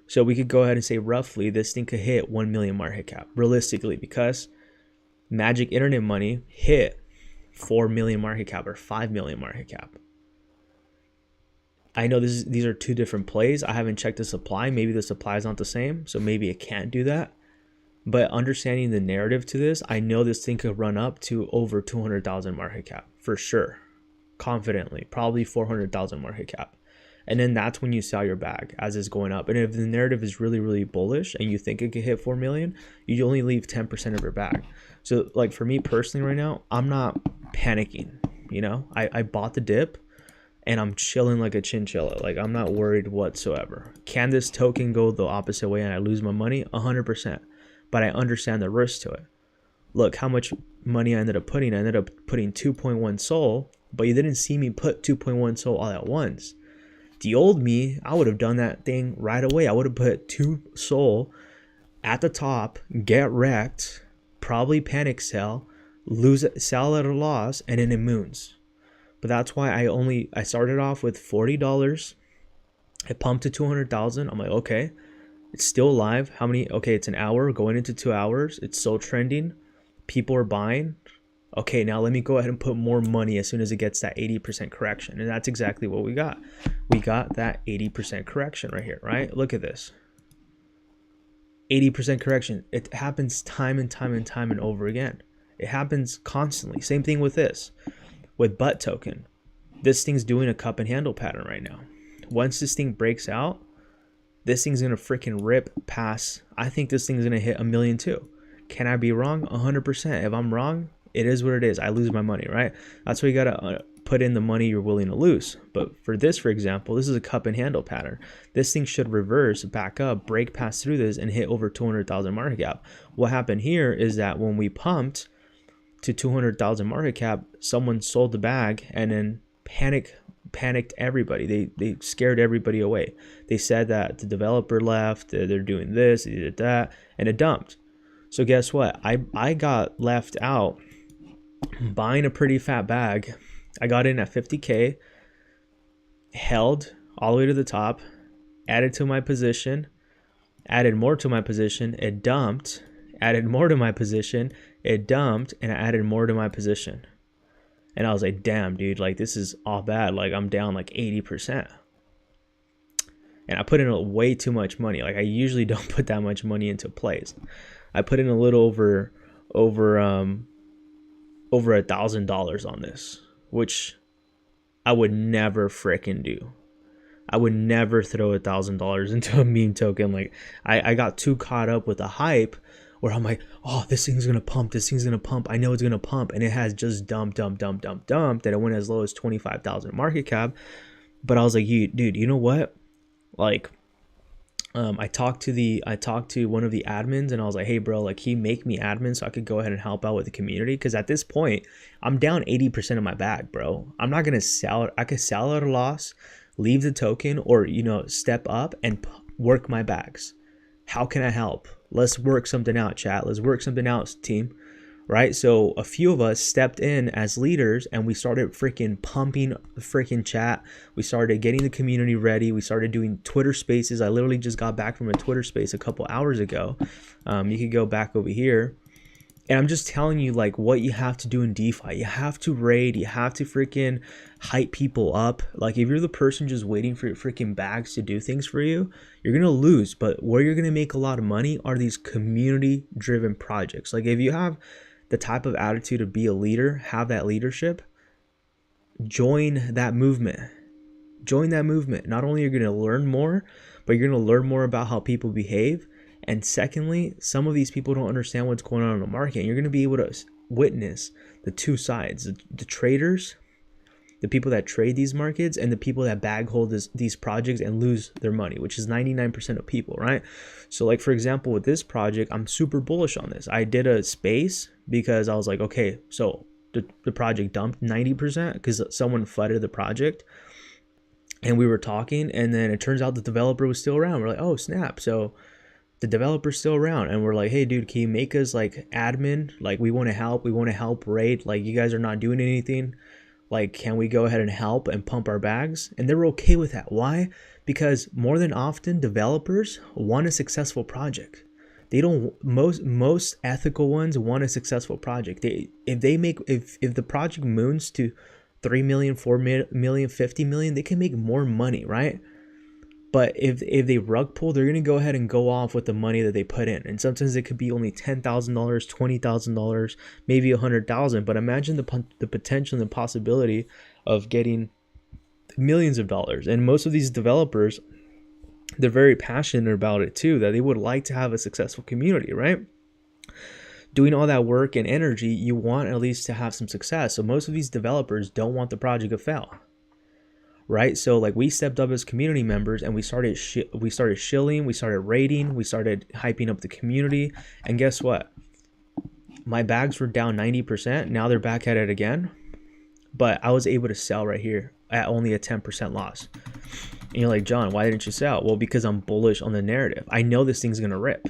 So we could go ahead and say roughly this thing could hit 1 million market cap realistically, because Magic Internet Money hit 4 million market cap or 5 million market cap. I know these are two different plays. I haven't checked the supply. Maybe the supply is not the same, so maybe it can't do that. But understanding the narrative to this, I know this thing could run up to over 200,000 market cap for sure, confidently, probably 400,000 market cap. And then that's when you sell your bag as it's going up. And if the narrative is really, really bullish and you think it could hit 4 million, you only leave 10% of your bag. So like for me personally right now, I'm not panicking. You know, I bought the dip and I'm chilling like a chinchilla. Like I'm not worried whatsoever. Can this token go the opposite way and I lose my money? 100%. But I understand the risk to it. Look how much money I ended up putting. I ended up putting 2.1 SOL, but you didn't see me put 2.1 SOL all at once. The old me, I would have done that thing right away. I would have put 2 SOL at the top, get wrecked, probably panic sell, sell at a loss, and then it moons. But that's why I started off with $40. I pumped to 200,000. I'm like, okay, it's still alive. How many? Okay, it's an hour going into 2 hours. It's so trending. People are buying. Okay, now let me go ahead and put more money as soon as it gets that 80% correction. And that's exactly what we got. We got that 80% correction right here, right? Look at this. 80% correction. It happens time and time and time and over again. It happens constantly. Same thing with this. With BUT token. This thing's doing a cup and handle pattern right now. Once this thing breaks out, this thing's going to freaking rip past. I think this thing's going to hit 1 million too. Can I be wrong? 100%. If I'm wrong, it is what it is. I lose my money, right? That's why you got to put in the money you're willing to lose. But for this, for example, this is a cup and handle pattern. This thing should reverse, back up, break past through this, and hit over 200,000 market cap. What happened here is that when we pumped to 200,000 market cap, someone sold the bag and then panic panicked everybody. They scared everybody away. They said that the developer left, they're doing this, they did that, and it dumped. So guess what? I got left out buying a pretty fat bag. I got in at 50K, held all the way to the top, added to my position, added more to my position, it dumped, added more to my position, it dumped, and I added more to my position. And I was like, damn, dude, like this is all bad. Like I'm down like 80%. And I put in way too much money. Like I usually don't put that much money into plays. I put in a little over $1,000 on this, which I would never fricking do. I would never throw $1,000 into a meme token. Like I got too caught up with the hype where I'm like, oh, this thing's gonna pump, this thing's gonna pump, I know it's gonna pump, and it has just dumped, that it went as low as 25,000 market cap. But I was like, dude, you know what? Like, I talked to one of the admins, and I was like, hey bro, like, can you make me admin so I could go ahead and help out with the community? Because at this point, I'm down 80% of my bag, bro. I'm not gonna sell it. I could sell at a loss, leave the token, or step up and work my bags. How can I help? Let's work something out, chat. Let's work something out, team. Right? So a few of us stepped in as leaders, and we started freaking pumping the freaking chat. We started getting the community ready. We started doing Twitter spaces. I literally just got back from a Twitter space a couple hours ago. You could go back over here. And I'm just telling you, like, what you have to do in DeFi. You have to raid. You have to freaking hype people up. Like, if you're the person just waiting for your freaking bags to do things for you, you're going to lose. But where you're going to make a lot of money are these community-driven projects. Like, if you have the type of attitude to be a leader, have that leadership, join that movement. Join that movement. Not only are you going to learn more, but you're going to learn more about how people behave. And secondly, some of these people don't understand what's going on in the market. And you're going to be able to witness the two sides, the traders, the people that trade these markets, and the people that bag hold these projects and lose their money, which is 99% of people, right? So like, for example, with this project, I'm super bullish on this. I did a space because I was like, okay, so the project dumped 90% because someone flooded the project. And we were talking, and then it turns out the developer was still around. We're like, oh, snap. So the developer's still around, and we're like, hey dude, can you make us like admin? Like, we want to help raid. Like, you guys are not doing anything. Like, can we go ahead and help and pump our bags? And they were okay with that. Why? Because more than often, developers want a successful project. They don't, most ethical ones want a successful project. If the project moons to 3 million, 4 million, 50 million, they can make more money, right? But if they rug pull, they're going to go ahead and go off with the money that they put in. And sometimes it could be only $10,000, $20,000, maybe $100,000. But imagine the potential and the possibility of getting millions of dollars. And most of these developers, they're very passionate about it too, that they would like to have a successful community, right? Doing all that work and energy, you want at least to have some success. So most of these developers don't want the project to fail. Right? So like, we stepped up as community members, and we started shilling, we started raiding, we started hyping up the community. And guess what? My bags were down 90%. Now they're back at it again. But I was able to sell right here at only a 10% loss. And you're like, John, why didn't you sell? Well, because I'm bullish on the narrative. I know this thing's going to rip.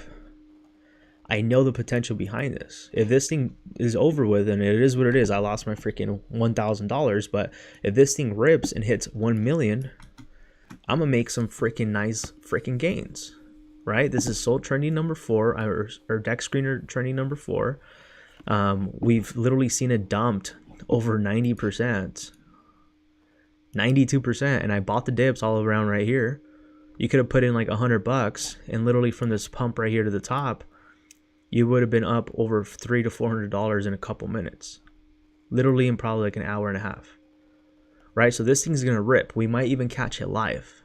I know the potential behind this. If this thing is over with, and it is what it is, I lost my freaking $1,000. But if this thing rips and hits 1 million, I'm gonna make some freaking nice freaking gains, right? This is sold trending number 4, or deck screener trending number 4. We've literally seen it dumped over 90%, 92%, and I bought the dips all around right here. You could have put in like $100, and literally from this pump right here to the top, you would have been up over $300 to $400 in a couple minutes, literally in probably like an hour and a half, right? So this thing's gonna rip. We might even catch it live,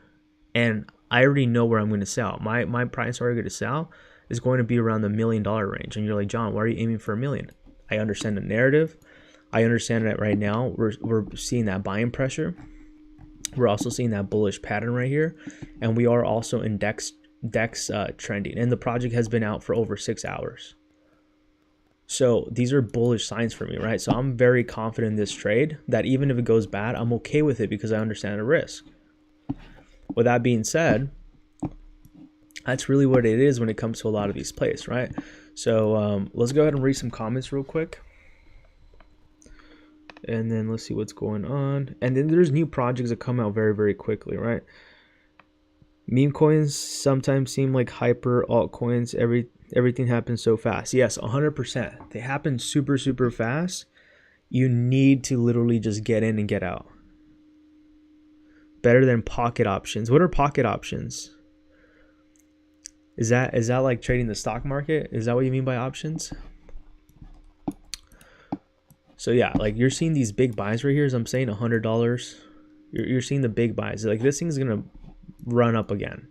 and I already know where I'm going to sell. My price target to sell is going to be around the $1 million range. And you're like, John, why are you aiming for $1 million? I understand the narrative. I understand that right now we're seeing that buying pressure. We're also seeing that bullish pattern right here, and we are also in DEX trending, and the project has been out for over 6 hours. So these are bullish signs for me, right? So I'm very confident in this trade that even if it goes bad, I'm okay with it because I understand the risk. With that being said, that's really what it is when it comes to a lot of these plays, right? So let's go ahead and read some comments real quick. And then let's see what's going on. And then there's new projects that come out very, very quickly, right? Meme coins sometimes seem like hyper altcoins. Everything happens so fast. Yes, 100%. They happen super, super fast. You need to literally just get in and get out. Better than pocket options. What are pocket options? Is that like trading the stock market? Is that what you mean by options? So yeah, like you're seeing these big buys right here, as I'm saying, $100. You're seeing the big buys. Like this thing's gonna run up again.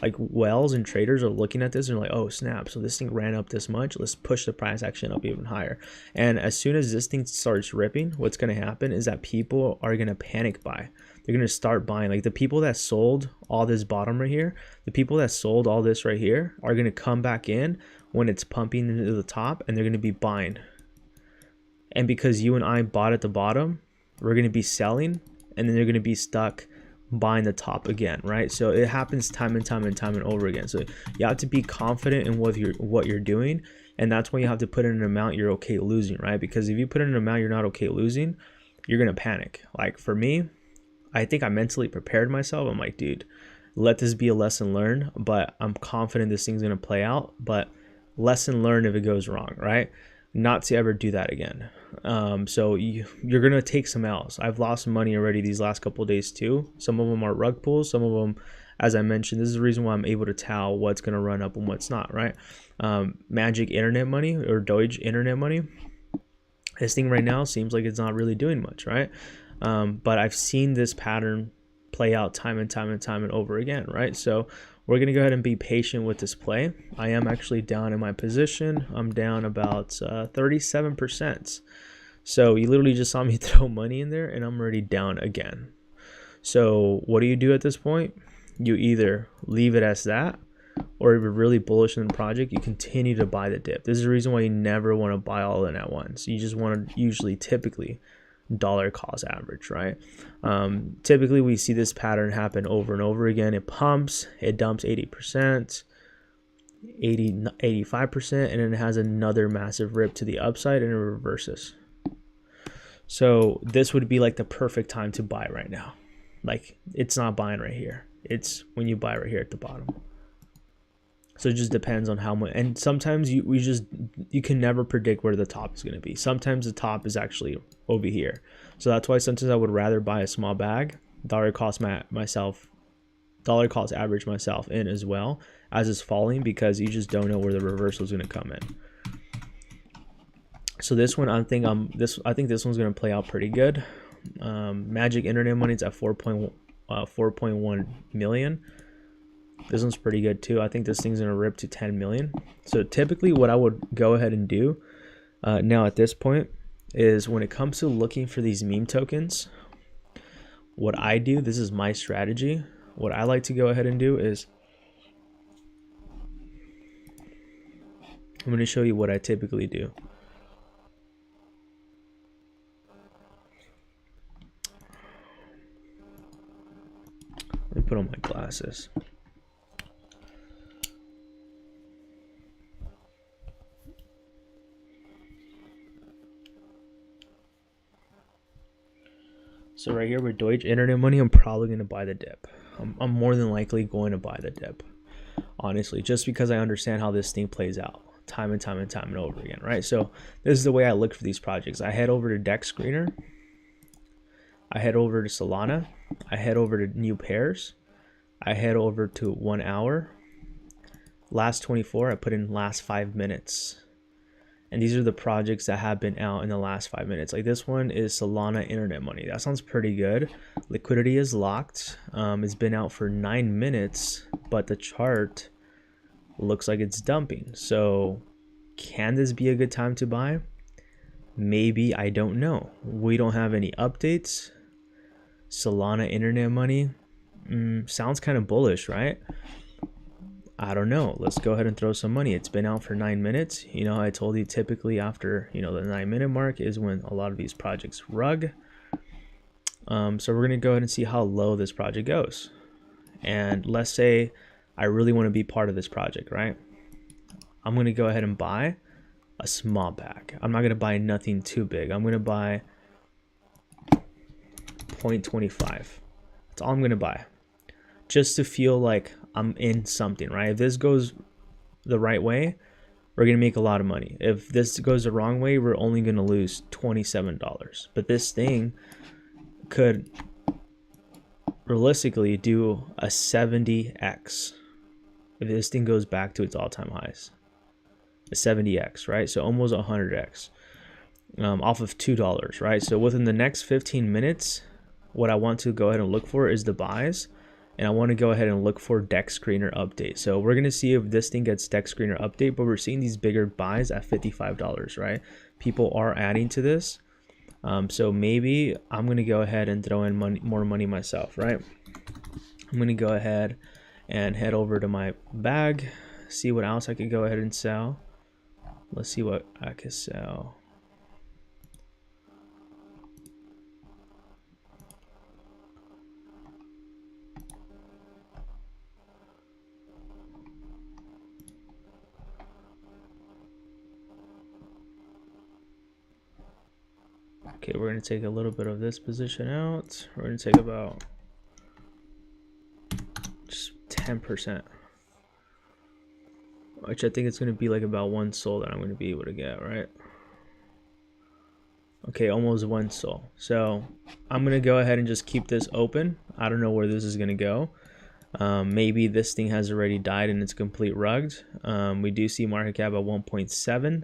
Like whales and traders are looking at this and they're like, oh snap, so this thing ran up this much, let's push the price action up even higher. And as soon as this thing starts ripping, what's going to happen is that people are going to panic buy. They're going to start buying. Like the people that sold all this bottom right here, the people that sold all this right here are going to come back in when it's pumping into the top, and they're going to be buying. And because you and I bought at the bottom, we're going to be selling, and then they're going to be stuck buying the top again, right? So it happens time and time and time and over again. So you have to be confident in what you're doing, and that's when you have to put in an amount you're okay losing, right? Because if you put in an amount you're not okay losing, you're gonna panic. Like for me, I think I mentally prepared myself. I'm like, dude, let this be a lesson learned, but I'm confident this thing's gonna play out. But lesson learned if it goes wrong, right? Not to ever do that again. So you're gonna take some L's. I've lost money already these last couple of days too. Some of them are rug pulls, some of them, as I mentioned, this is the reason why I'm able to tell what's gonna run up and what's not, right? Magic internet money or Doge internet money, this thing right now seems like it's not really doing much, right? But I've seen this pattern play out time and time and time and over again, right? So we're going to go ahead and be patient with this play. I am actually down in my position. I'm down about 37%. So you literally just saw me throw money in there and I'm already down again. So what do you do at this point? You either leave it as that, or if you're really bullish in the project, you continue to buy the dip. This is the reason why you never want to buy all in at once. You just want to typically dollar cost average, right? Typically we see this pattern happen over and over again. It pumps, it dumps 80%, 85%, and then it has another massive rip to the upside and it reverses. So this would be like the perfect time to buy right now. Like it's not buying right here, it's when you buy right here at the bottom. So it just depends on how much, and sometimes you can never predict where the top is going to be. Sometimes the top is actually over here. So that's why sometimes I would rather buy a small bag, dollar cost average myself in as well as it's falling, because you just don't know where the reversal is going to come in. So this one, I think this one's going to play out pretty good. Magic internet money is at 4.1 million. This one's pretty good too. I think this thing's gonna rip to 10 million. So typically what I would go ahead and do now at this point is, when it comes to looking for these meme tokens, what I do, this is my strategy. What I like to go ahead and do is, I'm gonna show you what I typically do. Let me put on my glasses. So right here with Doge internet money, I'm probably going to buy the dip. I'm more than likely going to buy the dip, honestly, just because I understand how this thing plays out time and time and time and over again, right? So this is the way I look for these projects. I head over to DEX Screener. I head over to Solana. I head over to new pairs. I head over to 1 hour. Last 24, I put in last 5 minutes. And these are the projects that have been out in the last 5 minutes. Like this one is Solana internet money. That sounds pretty good. Liquidity is locked. It's been out for 9 minutes, but the chart looks like it's dumping. So can this be a good time to buy? Maybe, I don't know. We don't have any updates. Solana internet money sounds kind of bullish, right? I don't know, let's go ahead and throw some money. It's been out for 9 minutes. You know, I told you typically after, you know, the 9-minute mark is when a lot of these projects rug. So we're going to go ahead and see how low this project goes. And let's say I really want to be part of this project, right? I'm going to go ahead and buy a small bag. I'm not going to buy nothing too big. I'm going to buy 0.25. That's all I'm going to buy, just to feel like I'm in something, right? If this goes the right way, we're going to make a lot of money. If this goes the wrong way, we're only going to lose $27. But this thing could realistically do a 70x if this thing goes back to its all-time highs. A 70x, right? So almost 100x off of $2, right? So within the next 15 minutes, what I want to go ahead and look for is the buys, and I want to go ahead and look for deck screener update. So we're going to see if this thing gets deck screener update, but we're seeing these bigger buys at $55, right? People are adding to this. So maybe I'm going to go ahead and throw in more money myself, right? I'm going to go ahead and head over to my bag, see what else I could go ahead and sell. Let's see what I could sell. Okay, we're going to take a little bit of this position out. We're going to take about just 10%, which I think it's going to be like about 1 SOL that I'm going to be able to get, right? Okay, almost 1 SOL. So I'm going to go ahead and just keep this open. I don't know where this is going to go. Maybe this thing has already died and it's complete rugged. We do see market cap at 1.7.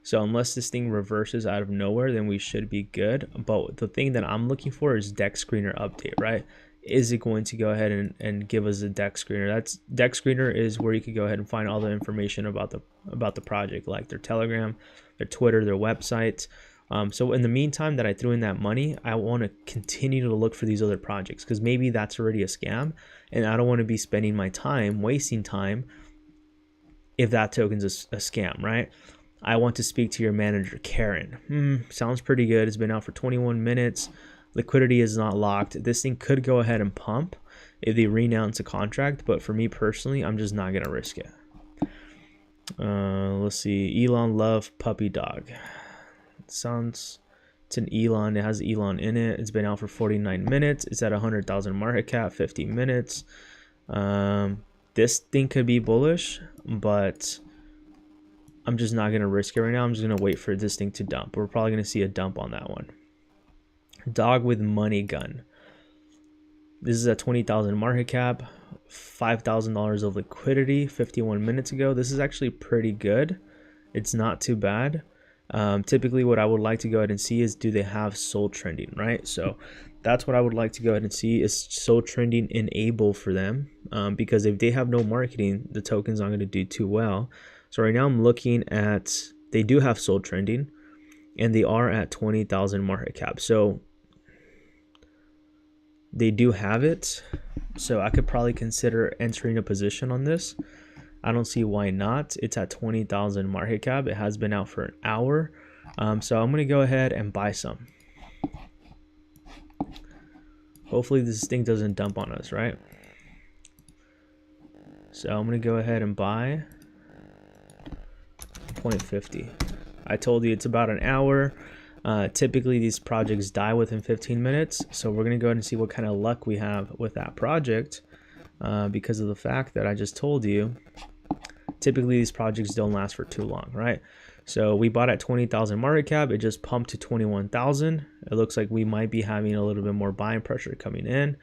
So unless this thing reverses out of nowhere, then we should be good. But the thing that I'm looking for is deck screener update, right? Is it going to go ahead and give us a deck screener? That's deck screener is where you could go ahead and find all the information about the project, like their Telegram, their Twitter, their website. So in the meantime that I threw in that money, I want to continue to look for these other projects, because maybe that's already a scam, and I don't want to be spending my time, wasting time, if that token's a scam, right? I want to speak to your manager, Karen. Sounds pretty good. It's been out for 21 minutes. Liquidity is not locked. This thing could go ahead and pump if they renounce a contract, but for me personally, I'm just not going to risk it. Let's see. Elon Love Puppy Dog. It's an Elon. It has Elon in it. It's been out for 49 minutes. It's at 100,000 market cap, 50 minutes. This thing could be bullish, but I'm just not going to risk it right now. I'm just going to wait for this thing to dump. We're probably going to see a dump on that one. Dog with money gun. This is at 20,000 market cap, $5,000 of liquidity 51 minutes ago. This is actually pretty good. It's not too bad. Typically what I would like to go ahead and see is, do they have soul trending, right? So that's what I would like to go ahead and see, is soul trending enable for them, because if they have no marketing, the token's not going to do too well. So right now I'm looking at, they do have soul trending, and they are at 20,000 market cap. So they do have it. So I could probably consider entering a position on this. I don't see why not. It's at 20,000 market cap. It has been out for an hour. So I'm going to go ahead and buy some. Hopefully this thing doesn't dump on us, right? So I'm going to go ahead and buy 0.50. I told you it's about an hour. Typically these projects die within 15 minutes. So we're going to go ahead and see what kind of luck we have with that project, because of the fact that I just told you, typically these projects don't last for too long, right? So we bought at 20,000 market cap. It just pumped to 21,000. It looks like we might be having a little bit more buying pressure coming in.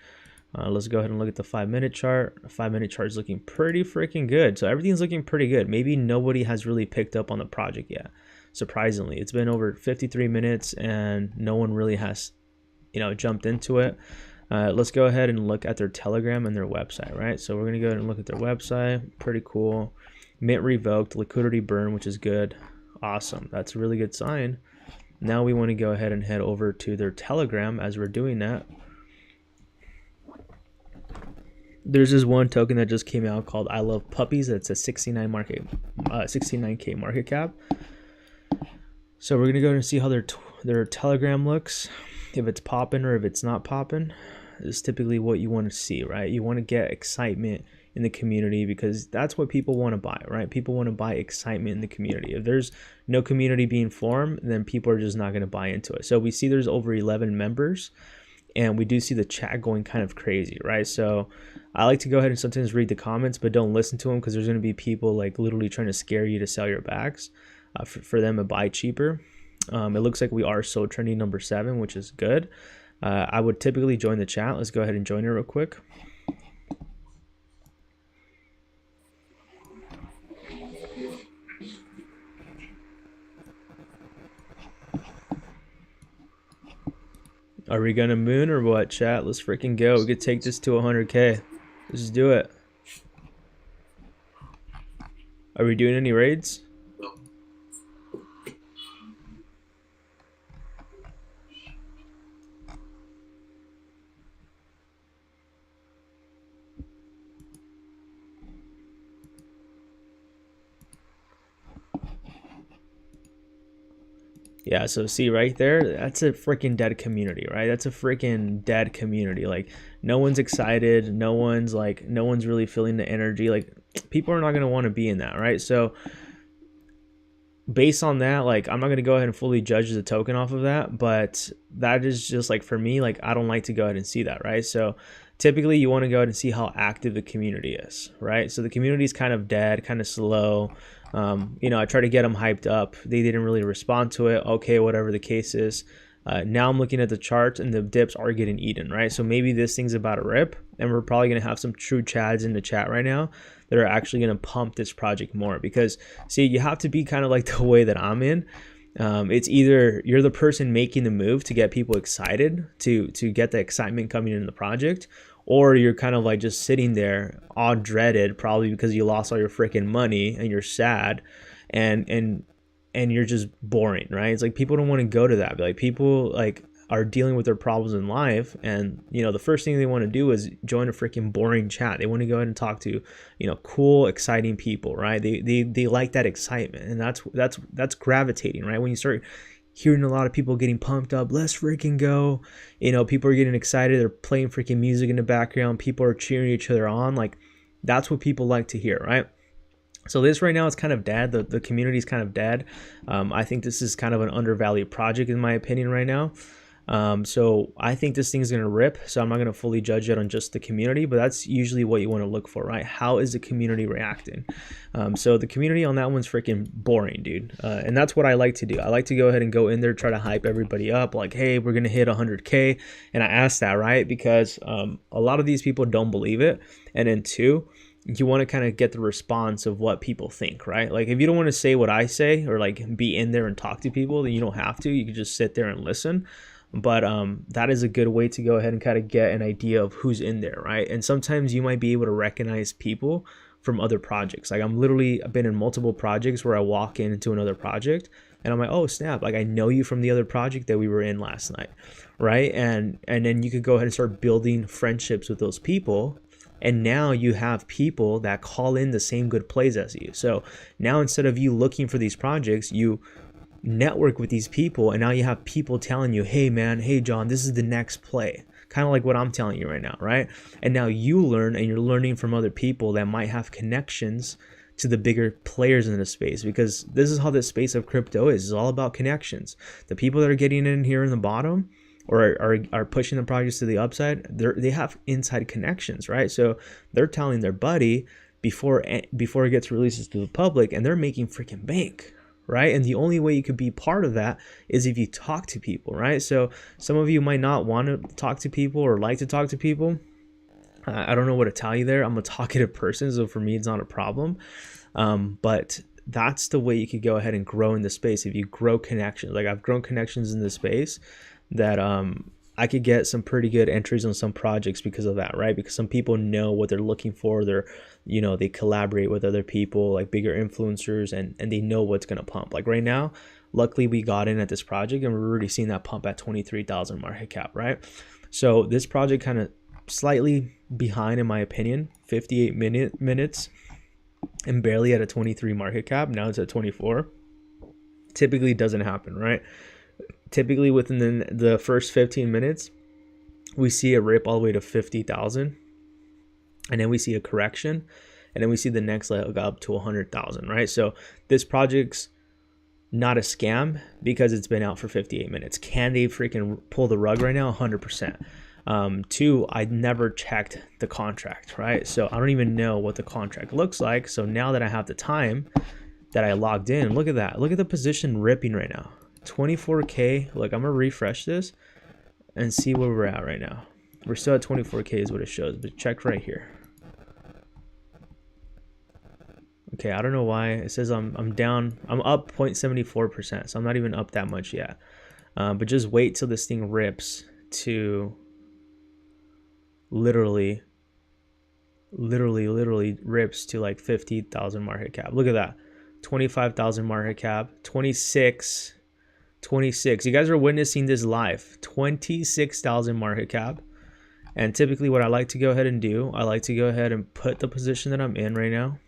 Let's go ahead and look at the 5-minute chart. 5-minute chart is looking pretty freaking good. So everything's looking pretty good. Maybe nobody has really picked up on the project yet. Surprisingly, it's been over 53 minutes and no one really has, jumped into it. Let's go ahead and look at their Telegram and their website, right? So we're going to go ahead and look at their website. Pretty cool. Mint revoked, liquidity burn, which is good. Awesome. That's a really good sign. Now we want to go ahead and head over to their Telegram. As we're doing that, there's this one token that just came out called I Love Puppies. That's a 69K market cap. So we're gonna go and see how their Telegram looks, if it's popping or if it's not popping. This is typically what you want to see, right? You want to get excitement in the community because that's what people want to buy, right? People want to buy excitement in the community. If there's no community being formed, then people are just not going to buy into it. So we see there's over 11 members, and we do see the chat going kind of crazy, right? So I like to go ahead and sometimes read the comments, but don't listen to them because there's going to be people like literally trying to scare you to sell your bags for them to buy cheaper. It looks like we are so trending number 7, which is good. I would typically join the chat. Let's go ahead and join it real quick. Are we gonna moon or what, chat? Let's freaking go. We could take this to 100K. Let's just do it. Are we doing any raids? Yeah, so see right there, that's a freaking dead community, right? That's a freaking dead community. Like, no one's excited, no one's really feeling the energy. Like, people are not going to want to be in that, right? So based on that, like, I'm not going to go ahead and fully judge the token off of that, but that is just like, for me, like, I don't like to go ahead and see that, right? So typically you want to go ahead and see how active the community is, right? So the community is kind of dead, kind of slow. You know, I try to get them hyped up. They didn't really respond to it. Okay, whatever the case is. Now I'm looking at the charts and the dips are getting eaten, right? So maybe this thing's about to rip, and we're probably going to have some true chads in the chat right now that are actually going to pump this project more. Because see, you have to be kind of like the way that I'm in. It's either you're the person making the move to get people excited, to get the excitement coming in the project, or you're kind of like just sitting there all dreaded, probably because you lost all your freaking money and you're sad and you're just boring, right? It's like people don't want to go to that. But like, people like are dealing with their problems in life, and you know, the first thing they want to do is join a freaking boring chat. They want to go ahead and talk to, you know, cool, exciting people, right? They like that excitement, and that's gravitating, right? When you start hearing a lot of people getting pumped up, let's freaking go, you know, people are getting excited, they're playing freaking music in the background, people are cheering each other on, like, that's what people like to hear, right? So this right now is kind of dead. The community is kind of dead. I think this is kind of an undervalued project in my opinion right now. So I think this thing's going to rip. So I'm not going to fully judge it on just the community, but that's usually what you want to look for, right? How is the community reacting? So the community on that one's freaking boring, dude. And that's what I like to do. I like to go ahead and go in there, try to hype everybody up like, hey, we're going to hit 100K. And I ask that, right? Because a lot of these people don't believe it. And then 2, you want to kind of get the response of what people think, right? Like, if you don't want to say what I say or like be in there and talk to people, then you don't have to. You can just sit there and listen. But that is a good way to go ahead and kind of get an idea of who's in there, right? And sometimes you might be able to recognize people from other projects. Like, I've been in multiple projects where I walk into another project and I'm like, oh snap, like I know you from the other project that we were in last night, right? And then you could go ahead and start building friendships with those people. And now you have people that call in the same good plays as you. So now instead of you looking for these projects, you network with these people, and now you have people telling you, hey man, hey John, this is the next play, kind of like what I'm telling you right now, right? And now you learn, and you're learning from other people that might have connections to the bigger players in the space, because this is how the space of crypto is. It's all about connections. The people that are getting in here in the bottom or are pushing the projects to the upside, they have inside connections, right? So they're telling their buddy before it gets released to the public, and they're making freaking bank, right? And the only way you could be part of that is if you talk to people, right? So some of you might not want to talk to people or like to talk to people. I don't know what to tell you there. I'm a talkative person, so for me, it's not a problem. But that's the way you could go ahead and grow in the space. If you grow connections, like I've grown connections in the space that I could get some pretty good entries on some projects because of that, right? Because some people know what they're looking for. They collaborate with other people, like bigger influencers, and they know what's going to pump. Like right now, luckily we got in at this project and we're already seeing that pump at 23,000 market cap, right? So this project kind of slightly behind in my opinion, 58 minutes and barely at a 23 market cap. Now it's at 24. Typically doesn't happen, right? Typically within the first 15 minutes, we see a rip all the way to 50,000, and then we see a correction, and then we see the next leg up to 100,000, right? So this project's not a scam because it's been out for 58 minutes. Can they freaking pull the rug right now? 100%. Two, I never checked the contract, right? So I don't even know what the contract looks like. So now that I have the time that I logged in, look at that. Look at the position ripping right now. 24K. Look, I'm gonna refresh this and see where we're at right now. We're still at 24K is what it shows, but check right here. Okay, I don't know why it says I'm down. I'm up 0.74%, so I'm not even up that much yet. But just wait till this thing rips to literally rips to like 50,000 market cap. Look at that. 25,000 market cap, 26. You guys are witnessing this live. 26,000 market cap. And typically what I like to go ahead and do, I like to go ahead and put the position that I'm in right now.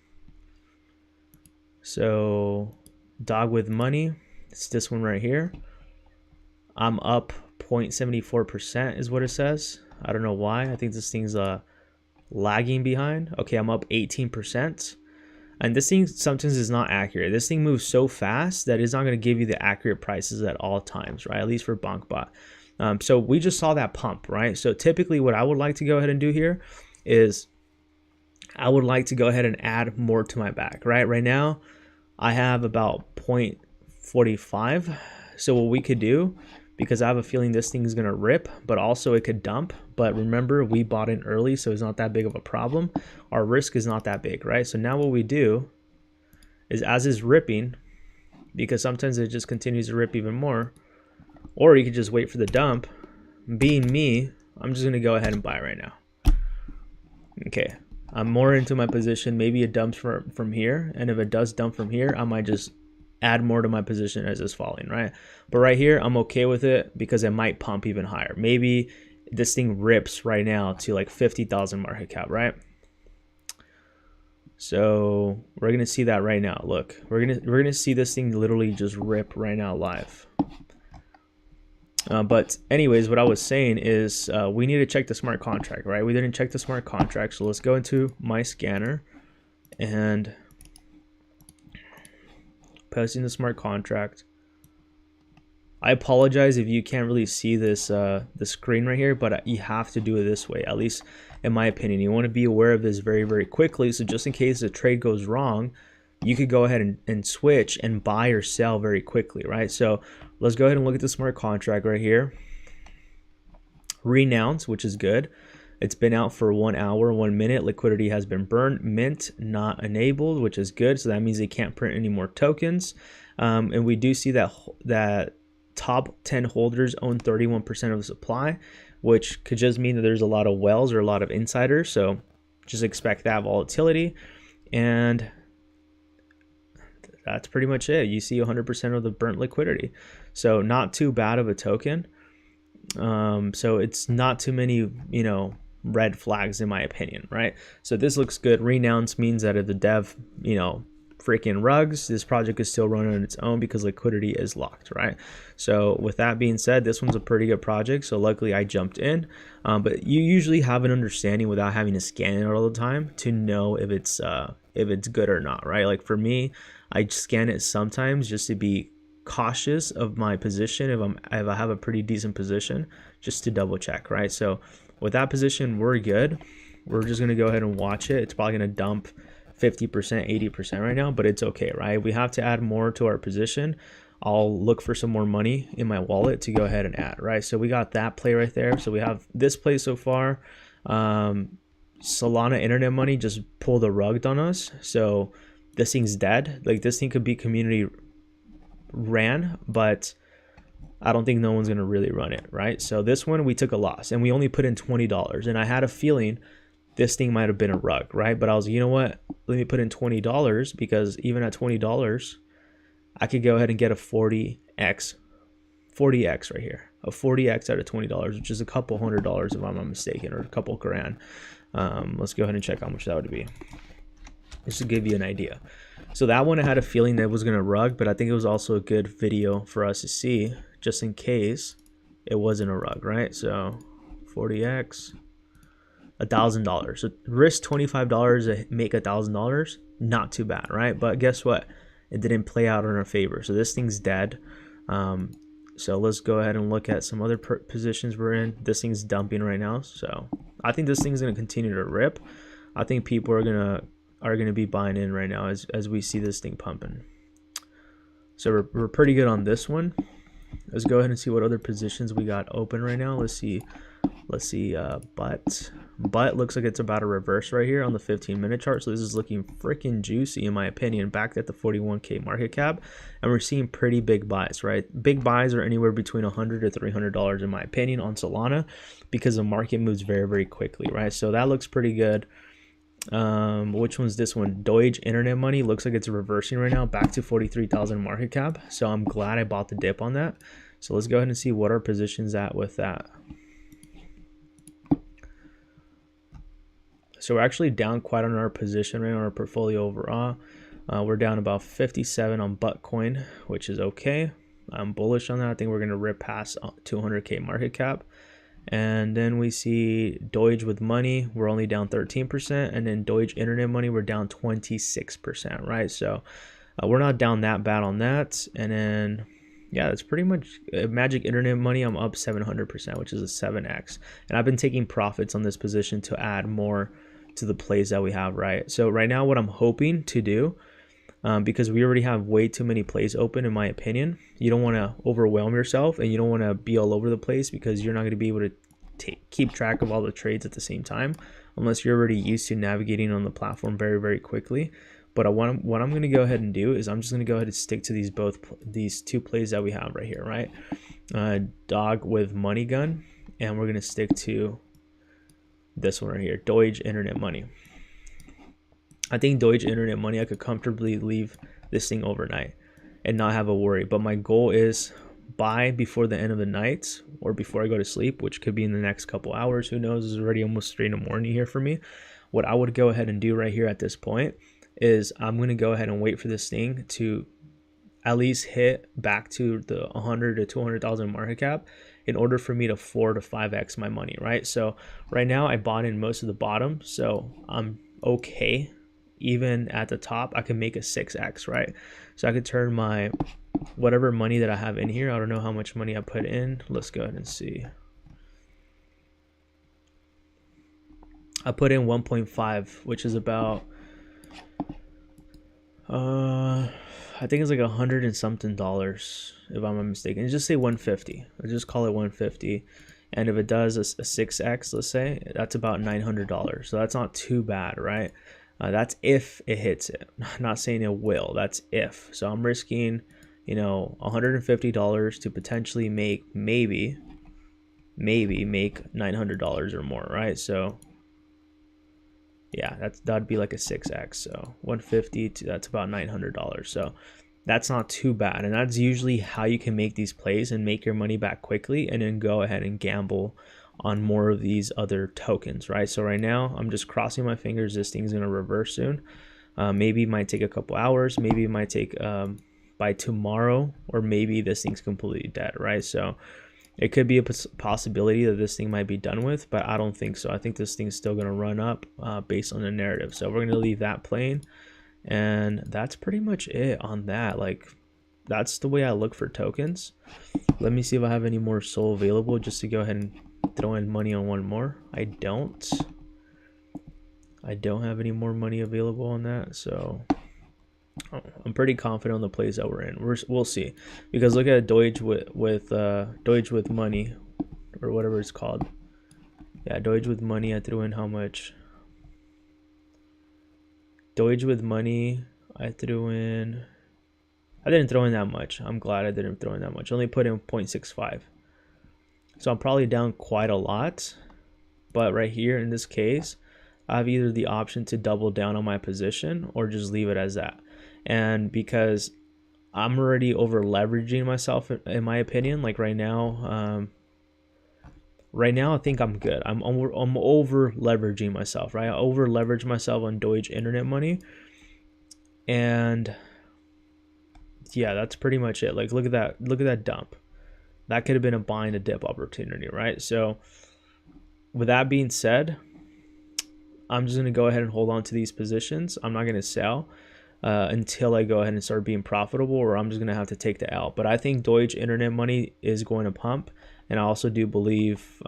So dog with money, it's this one right here. I'm up 0.74% is what it says. I don't know why. I think this thing's lagging behind. Okay, I'm up 18%. And this thing sometimes is not accurate. This thing moves so fast that it's not going to give you the accurate prices at all times, right? At least for BankBot. So we just saw that pump, right? So typically what I would like to go ahead and do here is I would like to go ahead and add more to my bag, right? Right now, I have about 0.45. So what we could do, because I have a feeling this thing is going to rip, but also it could dump. But remember, we bought in early, so it's not that big of a problem. Our risk is not that big, right? So now what we do is as it's ripping, because sometimes it just continues to rip even more, or you could just wait for the dump. Being me, I'm just going to go ahead and buy right now. Okay, I'm more into my position. Maybe it dumps from here, and if it does dump from here, I might just add more to my position as it's falling, right? But right here, I'm okay with it because it might pump even higher. Maybe this thing rips right now to like 50,000 market cap, right? So we're gonna see that right now. Look, we're gonna see this thing literally just rip right now live. But anyways, what I was saying is we need to check the smart contract, right? We didn't check the smart contract, so let's go into my scanner and posting the smart contract. I apologize if you can't really see this the screen right here, but you have to do it this way, at least in my opinion. You want to be aware of this very, very quickly, so just in case the trade goes wrong, you could go ahead and switch and buy or sell very quickly, right? So let's go ahead and look at the smart contract right here. Renounce, which is good. It's been out for 1 hour, 1 minute. Liquidity has been burned. Mint not enabled, which is good. So that means they can't print any more tokens. And we do see that top 10 holders own 31% of the supply, which could just mean that there's a lot of whales or a lot of insiders. So just expect that volatility. And that's pretty much it. You see 100% of the burnt liquidity. So not too bad of a token. So it's not too many, red flags in my opinion, right? So this looks good. Renounce means that if the dev, freaking rugs, this project is still running on its own because liquidity is locked, right? So with that being said, this one's a pretty good project. So luckily I jumped in, but you usually have an understanding without having to scan it all the time to know if it's good or not, right? Like for me, I scan it sometimes just to be cautious of my position if I have a pretty decent position, just to double check, right? So with that position, we're good. We're just gonna go ahead and watch it. It's probably gonna dump 50%, 80% right now, but it's okay, right? We have to add more to our position. I'll look for some more money in my wallet to go ahead and add, right? So we got that play right there. So we have this play so far. Solana internet money just pulled a rug on us. So this thing's dead. Like this thing could be community ran, but I don't think no one's gonna really run it, right? So this one we took a loss and we only put in $20, and I had a feeling this thing might have been a rug, right? But I was, you know what? Let me put in $20 because even at $20, I could go ahead and get a 40x right here. a 40x out of $20, which is a couple $100 if I'm not mistaken, or a couple grand. Let's go ahead and check how much that would be, just to give you an idea. So that one I had a feeling that was gonna rug, but I think it was also a good video for us to see, just in case it wasn't a rug, right? So 40x, $1,000. So risk $25 to make $1,000, not too bad, right? But guess what? It didn't play out in our favor. So this thing's dead. So let's go ahead and look at some other positions we're in. This thing's dumping right now. So I think this thing's gonna continue to rip. I think people are gonna be buying in right now as we see this thing pumping. So we're pretty good on this one. Let's go ahead and see what other positions we got open right now. Let's see but looks like it's about to reverse right here on the 15-minute chart. So this is looking freaking juicy in my opinion, back at the 41k market cap, and we're seeing pretty big buys, right? Big buys are anywhere between $100 to $300 in my opinion on Solana, because the market moves very, very quickly, right? So that looks pretty good. Which one's this one? Doge internet money looks like it's reversing right now back to 43,000 market cap. So I'm glad I bought the dip on that. So let's go ahead and see what our position's at with that. So we're actually down quite on our position right on our portfolio overall. We're down about 57 on ALTCOIN, which is okay. I'm bullish on that. I think we're going to rip past 200k market cap. And then we see Doge with money, we're only down 13%, and then Doge internet money, we're down 26%, right? So we're not down that bad on that. And then yeah, that's pretty much Magic internet money. I'm up 700%, which is a 7x, and I've been taking profits on this position to add more to the plays that we have, right? So right now what I'm hoping to do, because we already have way too many plays open in my opinion, you don't want to overwhelm yourself, and you don't want to be all over the place, because you're not going to be able to keep track of all the trades at the same time unless you're already used to navigating on the platform very, very quickly. But what I'm going to go ahead and do is I'm just going to go ahead and stick to these two plays that we have right here, right? Dog with money gun, and we're going to stick to this one right here, Doge internet money. I think Doge internet money, I could comfortably leave this thing overnight and not have a worry. But my goal is buy before the end of the night, or before I go to sleep, which could be in the next couple hours. Who knows? It's already almost 3 in the morning here for me. What I would go ahead and do right here at this point is I'm going to go ahead and wait for this thing to at least hit back to the 100 to 200,000 market cap in order for me to 4 to 5x my money, right? So right now I bought in most of the bottom, so I'm okay. Even at the top, I can make a 6x, right? So I could turn my whatever money that I have in here. I don't know how much money I put in. Let's go ahead and see. I put in 1.5, which is about I think it's like $100 and something if I'm not mistaken. Just say 150. I'll just call it 150. And if it does a 6x, let's say, that's about $900. So that's not too bad, right? That's if it hits it. I'm not saying it will. That's if. So I'm risking, you know, $150 to potentially make maybe make $900 or more, right? So yeah, that'd be like a 6x. So 150 to that's about $900. So that's not too bad, and that's usually how you can make these plays and make your money back quickly, and then go ahead and gamble on more of these other tokens, right? So right now I'm just crossing my fingers this thing's gonna reverse soon. Maybe it might take a couple hours, maybe it might take by tomorrow, or maybe this thing's completely dead, right? So it could be a possibility that this thing might be done with, but I don't think so. I think this thing's still gonna run up based on the narrative. So we're gonna leave that playing, and that's pretty much it on that. Like, that's the way I look for tokens. Let me see if I have any more SOL available, just to go ahead and throw in money on one more. I don't have any more money available on that, so I'm pretty confident on the plays that we're in. We'll see, because look at Doge with money, or whatever it's called. Yeah, Doge with money. I threw in how much? Doge with money, I didn't throw in that much. I'm glad I didn't throw in that much. I only put in 0.65. So I'm probably down quite a lot. But right here in this case, I have either the option to double down on my position or just leave it as that. And because I'm already over leveraging myself in my opinion. Like right now, I think I'm good. I'm over leveraging myself, right? I over leverage myself on Doge internet money, and yeah, that's pretty much it. Like look at that dump. That could have been a buying a dip opportunity, right? So with that being said, I'm just gonna go ahead and hold on to these positions. I'm not gonna sell until I go ahead and start being profitable, or I'm just gonna have to take the L. But I think Doge internet money is going to pump, and I also do believe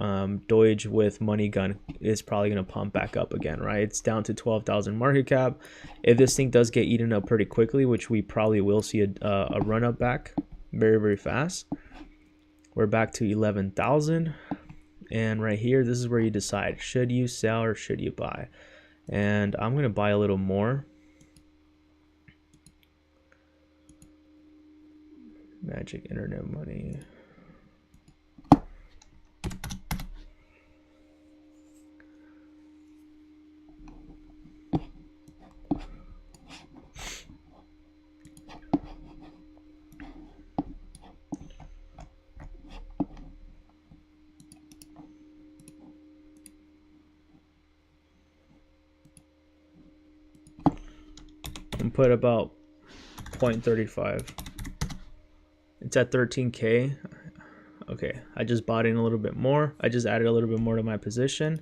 Doge with money gun is probably gonna pump back up again, right? It's down to 12,000 market cap. If this thing does get eaten up pretty quickly, which we probably will see a run up back very, very fast, we're back to 11,000. And right here, this is where you decide, should you sell or should you buy? And I'm gonna buy a little more. Magic internet money. And put about 0.35. It's at 13K. Okay, I just bought in a little bit more. I just added a little bit more to my position.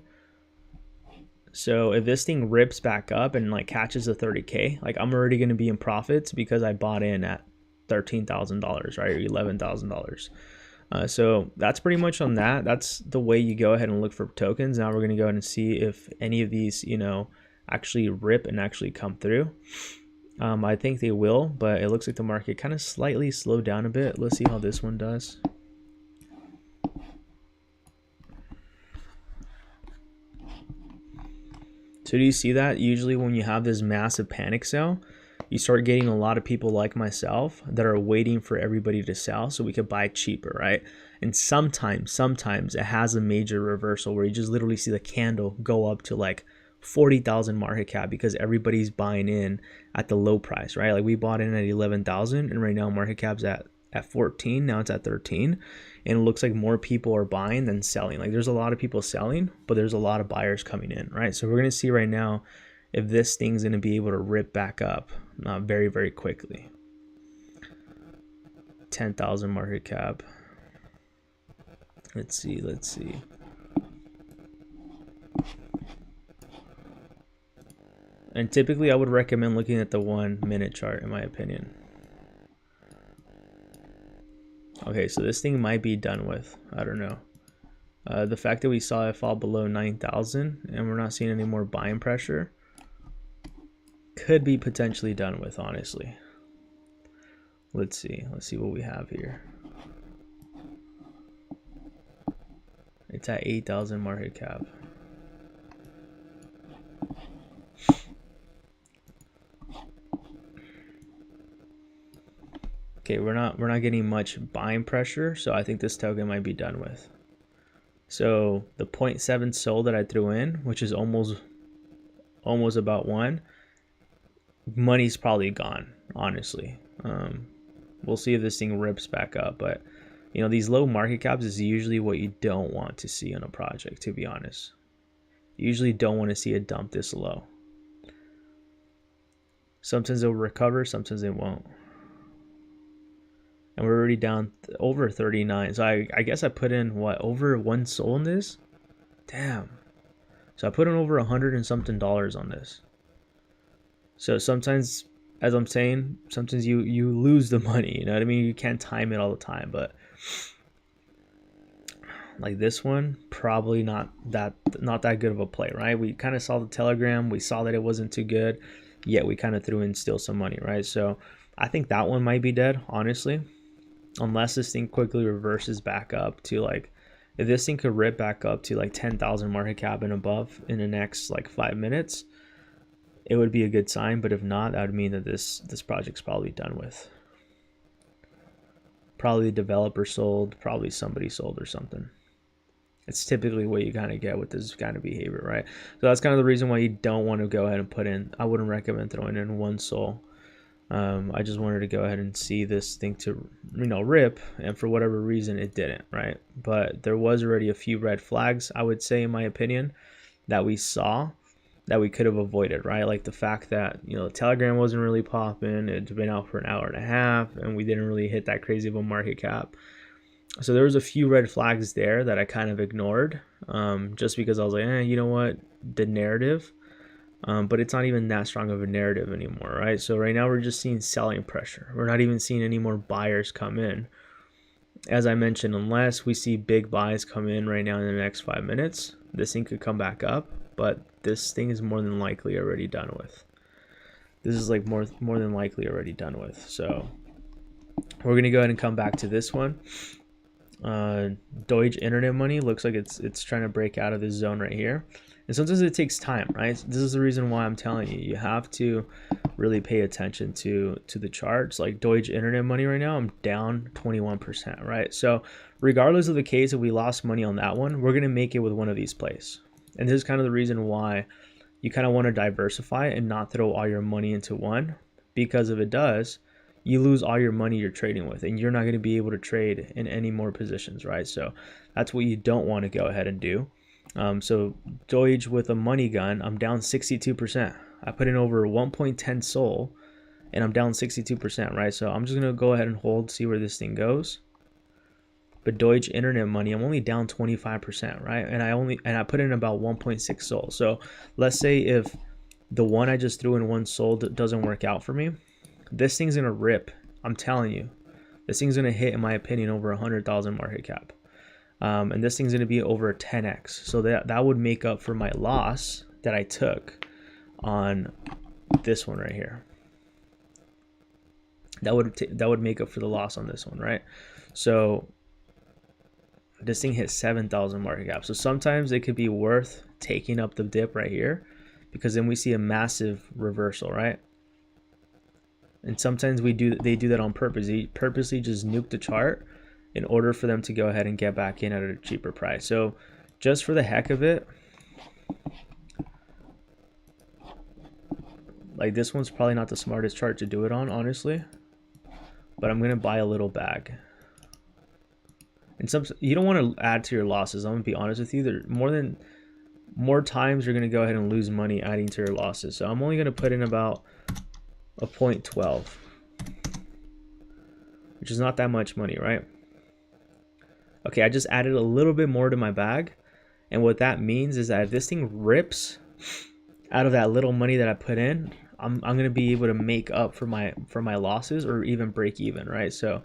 So if this thing rips back up and like catches the 30K, like I'm already going to be in profits because I bought in at $13,000, right? Or $11,000. So that's pretty much on that. That's the way you go ahead and look for tokens. Now we're going to go ahead and see if any of these, you know, actually rip and actually come through. I think they will, but it looks like the market kind of slightly slowed down a bit. Let's see how this one does. So do you see that? Usually when you have this massive panic sell, you start getting a lot of people like myself that are waiting for everybody to sell so we could buy cheaper, right? And sometimes it has a major reversal where you just literally see the candle go up to like 40,000 market cap because everybody's buying in at the low price, right? Like we bought in at 11,000 and right now market cap's at 14. Now it's at 13, and it looks like more people are buying than selling. Like there's a lot of people selling, but there's a lot of buyers coming in, right? So we're going to see right now if this thing's going to be able to rip back up very, very quickly. 10,000 market cap. Let's see. And typically I would recommend looking at the 1 minute chart in my opinion. Okay, so this thing might be done with. I don't know. The fact that we saw it fall below 9,000 and we're not seeing any more buying pressure could be potentially done with, honestly. Let's see what we have here. It's at 8,000 market cap. Okay, we're not getting much buying pressure, so I think this token might be done with. So the 0.7 sold that I threw in, which is almost about 1, money's probably gone, honestly. We'll see if this thing rips back up, but you know, these low market caps is usually what you don't want to see on a project, to be honest. You usually don't want to see a dump this low. Sometimes they'll recover, sometimes they won't. And we're already down over 39. So I guess I put in what, over 1 soul in this? Damn. So I put in over $100 and something on this. So sometimes, as I'm saying, sometimes you lose the money, you know what I mean? You can't time it all the time, but like this one, probably not that good of a play, right? We kind of saw the telegram, we saw that it wasn't too good, yet we kind of threw in still some money, right? So I think that one might be dead, honestly, unless this thing quickly reverses back up to like, if this thing could rip back up to like 10,000 market cap and above in the next like 5 minutes, it would be a good sign. But if not, that would mean that this project's probably done with. Probably the developer sold, probably somebody sold or something. It's typically what you kind of get with this kind of behavior, right? So that's kind of the reason why you don't want to go ahead and put in, I wouldn't recommend throwing in 1 soul. I just wanted to go ahead and see this thing to, rip, and for whatever reason it didn't, right? But there was already a few red flags, I would say, in my opinion, that we saw that we could have avoided, right? Like the fact that, the Telegram wasn't really popping, it'd been out for an hour and a half, and we didn't really hit that crazy of a market cap. So there was a few red flags there that I kind of ignored, just because I was like, you know what, the narrative. But it's not even that strong of a narrative anymore, right? So right now we're just seeing selling pressure. We're not even seeing any more buyers come in. As I mentioned, unless we see big buys come in right now in the next 5 minutes, this thing could come back up, but this thing is more than likely already done with. This is like more than likely already done with. So we're gonna go ahead and come back to this one. Doge internet money looks like it's trying to break out of this zone right here, and sometimes it takes time, right? This is the reason why I'm telling you have to really pay attention to the charts. Like Doge internet money right now, I'm down 21%, right? So regardless of the case, if we lost money on that one, we're gonna make it with one of these plays. And this is kind of the reason why you kind of want to diversify and not throw all your money into one, because if it does, you lose all your money you're trading with, and you're not going to be able to trade in any more positions, right? So that's what you don't want to go ahead and do. So Doge with a money gun, I'm down 62%. I put in over 1.10 SOL, and I'm down 62%, right? So I'm just going to go ahead and hold, see where this thing goes. But Doge internet money, I'm only down 25%, right? And I put in about 1.6 SOL. So let's say if the one I just threw in one SOL doesn't work out for me, this thing's gonna rip. I'm telling you, this thing's gonna hit, in my opinion, over 100,000 market cap, and this thing's gonna be over 10x. So that would make up for my loss that I took on this one right here. That would make up for the loss on this one, right? So this thing hit 7,000 market cap. So sometimes it could be worth taking up the dip right here, because then we see a massive reversal, right? And sometimes they do that on purpose. They purposely just nuke the chart in order for them to go ahead and get back in at a cheaper price. So just for the heck of it, like this one's probably not the smartest chart to do it on, honestly, but I'm gonna buy a little bag. And you don't want to add to your losses. I'm gonna be honest with you. There more times you're gonna go ahead and lose money adding to your losses. So I'm only gonna put in about a 0.12, which is not that much money, right? Okay, I just added a little bit more to my bag, and what that means is that if this thing rips out of that little money that I put in, I'm gonna be able to make up for my losses, or even break even, right? So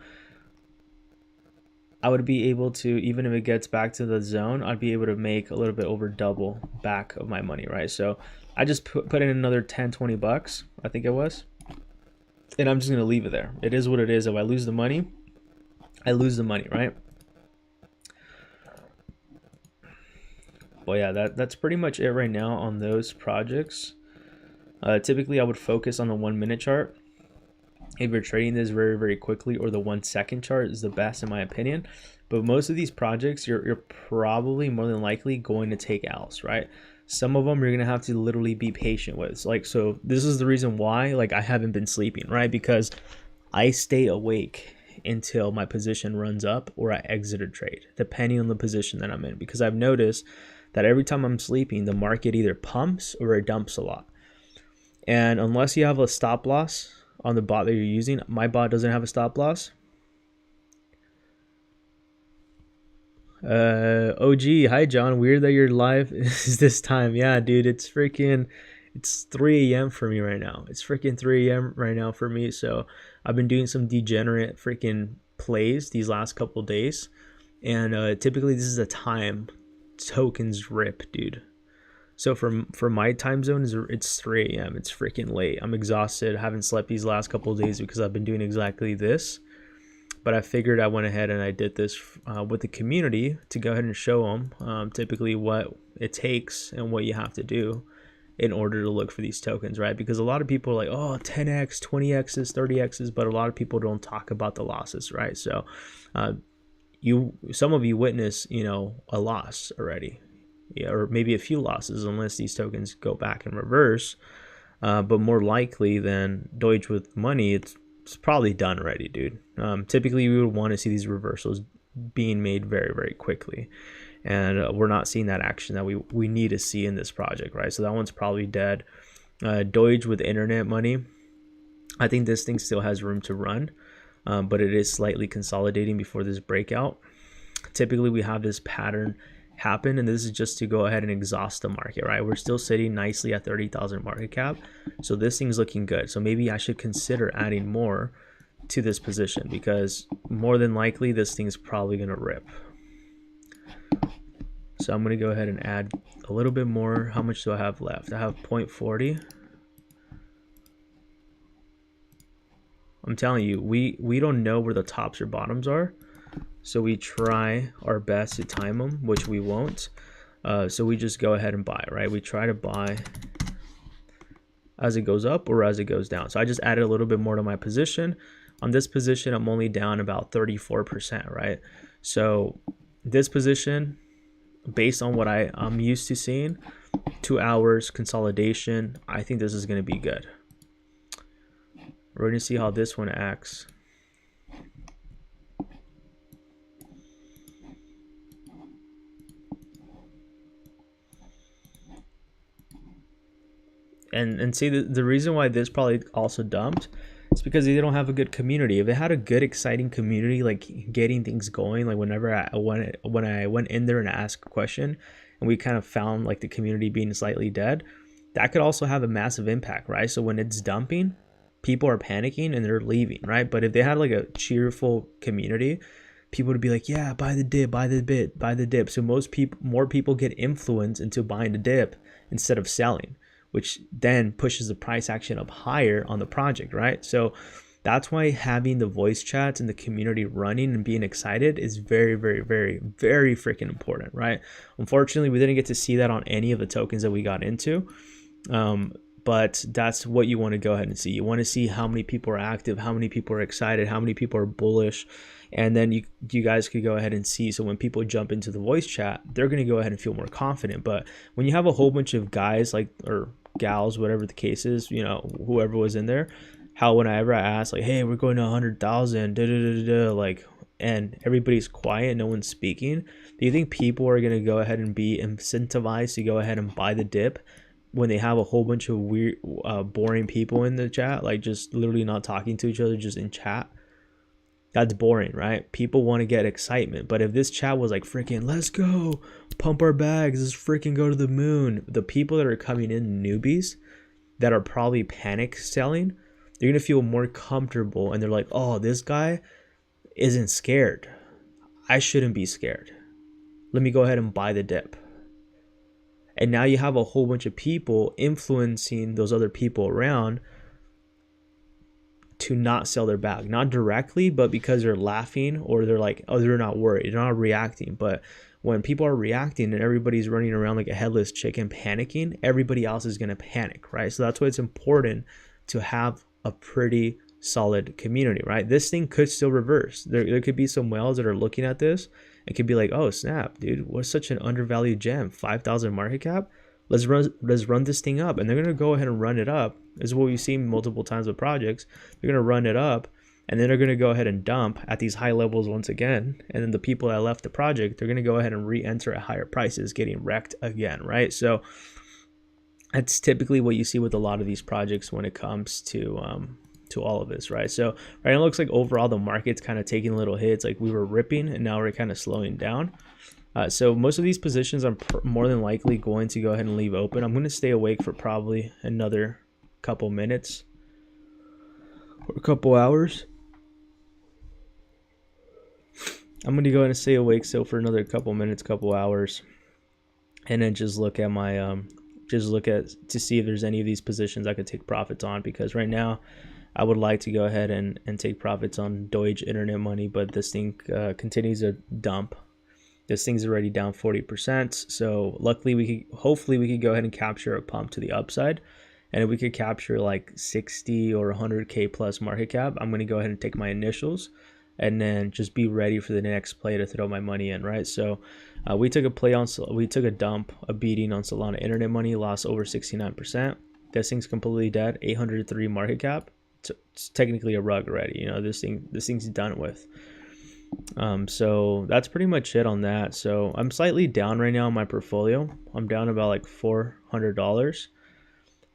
I would be able to, even if it gets back to the zone, I'd be able to make a little bit over double back of my money, right? So I just put in another 10-20 bucks, I think it was, and I'm just gonna leave it there. It is what it is. If I lose the money, I lose the money, right? Well, yeah, that's pretty much it right now on those projects. Typically I would focus on the 1 minute chart if you're trading this very, very quickly, or the 1 second chart is the best in my opinion. But most of these projects, you're probably more than likely going to take L's, right? Some of them you're gonna have to literally be patient with. So this is the reason why, like, I haven't been sleeping, right? Because I stay awake until my position runs up or I exit a trade, depending on the position that I'm in. Because I've noticed that every time I'm sleeping, the market either pumps or it dumps a lot. And unless you have a stop loss on the bot that you're using, my bot doesn't have a stop loss. OG, hi John, weird that you're live is this time. Yeah, dude, it's 3 a.m. for me right now. It's freaking 3 a.m. right now for me. So I've been doing some degenerate freaking plays these last couple days, and typically this is the time tokens rip, dude. So for my time zone, it's 3 a.m. It's freaking late. I'm exhausted. I haven't slept these last couple of days because I've been doing exactly this. But I figured I went ahead and I did this with the community to go ahead and show them typically what it takes and what you have to do in order to look for these tokens, right? Because a lot of people are like, oh, 10x, 20x's, 30x's, but a lot of people don't talk about the losses, right? So some of you witness, a loss already. Yeah, or maybe a few losses, unless these tokens go back in reverse. But more likely than Doge with money, it's probably done already, dude. Typically, we would want to see these reversals being made very, very quickly. And we're not seeing that action that we need to see in this project, right? So that one's probably dead. Doge with internet money, I think this thing still has room to run, but it is slightly consolidating before this breakout. Typically, we have this pattern happen, and this is just to go ahead and exhaust the market, right? We're still sitting nicely at 30,000 market cap, so this thing's looking good. So maybe I should consider adding more to this position, because more than likely this thing's probably gonna rip. So I'm gonna go ahead and add a little bit more. How much do I have left? I have 0.40. I'm telling you, we don't know where the tops or bottoms are, so we try our best to time them, which we won't. So we just go ahead and buy, right? We try to buy as it goes up or as it goes down. So I just added a little bit more to my position. On this position, I'm only down about 34%, right? So this position, based on what I'm used to seeing, 2 hours consolidation, I think this is going to be good. We're going to see how this one acts. And see, the reason why this probably also dumped is because they don't have a good community. If they had a good, exciting community, like getting things going, like whenever when I went in there and asked a question, and we kind of found like the community being slightly dead, that could also have a massive impact, right? So when it's dumping, people are panicking and they're leaving, right? But if they had like a cheerful community, people would be like, yeah, buy the dip, buy the bit, buy the dip. So more people get influenced into buying the dip instead of selling, which then pushes the price action up higher on the project, right? So that's why having the voice chats and the community running and being excited is very, very, very, very freaking important, right? Unfortunately, we didn't get to see that on any of the tokens that we got into. But that's what you want to go ahead and see. You want to see how many people are active, how many people are excited, how many people are bullish, and then you guys could go ahead and see. So when people jump into the voice chat, they're going to go ahead and feel more confident. But when you have a whole bunch of guys, like, or gals, whatever the case is, you know, whoever was in there, how whenever I ask like, hey, we're going to 100,000, like, and everybody's quiet, no one's speaking, do you think people are going to go ahead and be incentivized to go ahead and buy the dip when they have a whole bunch of weird, boring people in the chat, like just literally not talking to each other, just in chat? That's boring, right? People want to get excitement. But if this chat was like, freaking, let's go, pump our bags, let's freaking go to the moon, the people that are coming in, newbies, that are probably panic selling, they're going to feel more comfortable. And they're like, oh, this guy isn't scared. I shouldn't be scared. Let me go ahead and buy the dip. And now you have a whole bunch of people influencing those other people around to not sell their bag, not directly, but because they're laughing, or they're like, oh, they're not worried, they're not reacting. But when people are reacting and everybody's running around like a headless chicken panicking, everybody else is going to panic, right? So that's why it's important to have a pretty solid community, right? This thing could still reverse. There could be some whales that are looking at this and could be like, oh snap, dude, what's such an undervalued gem, 5,000 market cap, let's run this thing up. And they're going to go ahead and run it up. This is what we've seen multiple times with projects. They're going to run it up, and then they're going to go ahead and dump at these high levels once again. And then the people that left the project, they're going to go ahead and re-enter at higher prices, getting wrecked again, right? So that's typically what you see with a lot of these projects when it comes to all of this, right? So right now it looks like overall the market's kind of taking little hits. Like we were ripping and now we're kind of slowing down. So most of these positions I'm more than likely going to go ahead and leave open. I'm going to stay awake for probably another couple minutes or a couple hours. I'm going to go ahead and stay awake still for another couple minutes, couple hours, and then just look at my to see if there's any of these positions I could take profits on, because right now I would like to go ahead and take profits on Doge internet money, but this thing continues to dump. This thing's already down 40%. So luckily hopefully we could go ahead and capture a pump to the upside. And if we could capture like 60 or 100K plus market cap, I'm going to go ahead and take my initials and then just be ready for the next play to throw my money in, right? So we took a dump, a beating on Solana internet money, lost over 69%. This thing's completely dead. 803 market cap. It's technically a rug already. You know, this thing's done with. So that's pretty much it on that. So I'm slightly down right now in my portfolio. I'm down about like $400.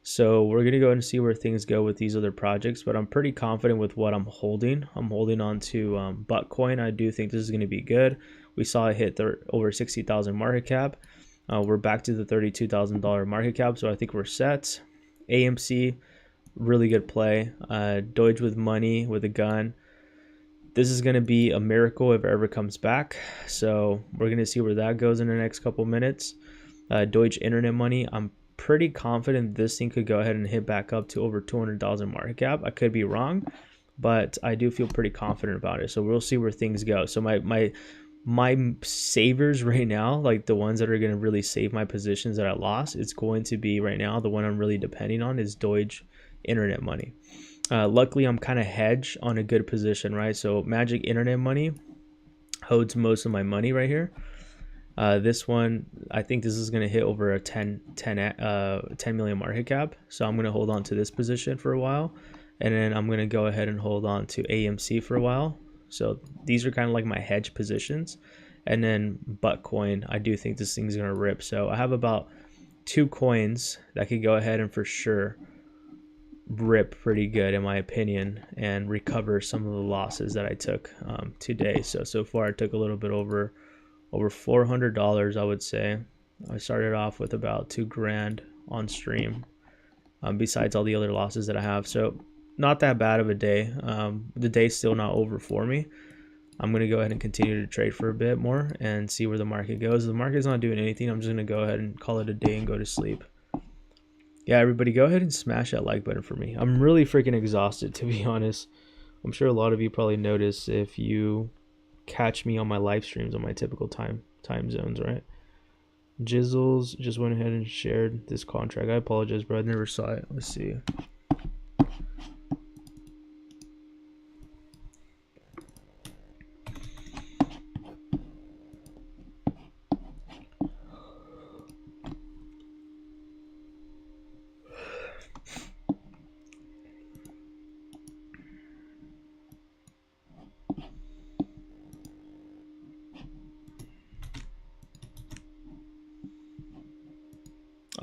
So we're going to go and see where things go with these other projects, but I'm pretty confident with what I'm holding. I'm holding on to ALTCOIN. I do think this is going to be good. We saw it hit over 60,000 market cap. We're back to the $32,000 market cap, so I think we're set. AMC, really good play. Doge with money, with a gun. This is going to be a miracle if it ever comes back. So we're going to see where that goes in the next couple minutes. Doge internet money, I'm pretty confident this thing could go ahead and hit back up to over 200,000 market cap. I could be wrong, but I do feel pretty confident about it. So we'll see where things go. So my savers right now, like the ones that are going to really save my positions that I lost, it's going to be right now, the one I'm really depending on is Doge internet money. Luckily, I'm kind of hedged on a good position, right? So Magic internet money holds most of my money right here. This one, I think this is going to hit over a 10 million market cap. So I'm going to hold on to this position for a while. And then I'm going to go ahead and hold on to AMC for a while. So these are kind of like my hedge positions. And then ALTCOIN, I do think this thing's going to rip. So I have about 2 coins that could go ahead and for sure rip pretty good in my opinion and recover some of the losses that I took today. So far I took a little bit over $400, I would say. I started off with about 2 grand on stream, besides all the other losses that I have. So not that bad of a day. The day's still not over for me. I'm going to go ahead and continue to trade for a bit more and see where the market goes. If the market's not doing anything, I'm just going to go ahead and call it a day and go to sleep. Yeah, everybody go ahead and smash that like button for me. I'm really freaking exhausted, to be honest. I'm sure a lot of you probably notice if you catch me on my live streams on my typical time zones, right? Jizzles just went ahead and shared this contract. I apologize, bro. I never saw it. Let's see.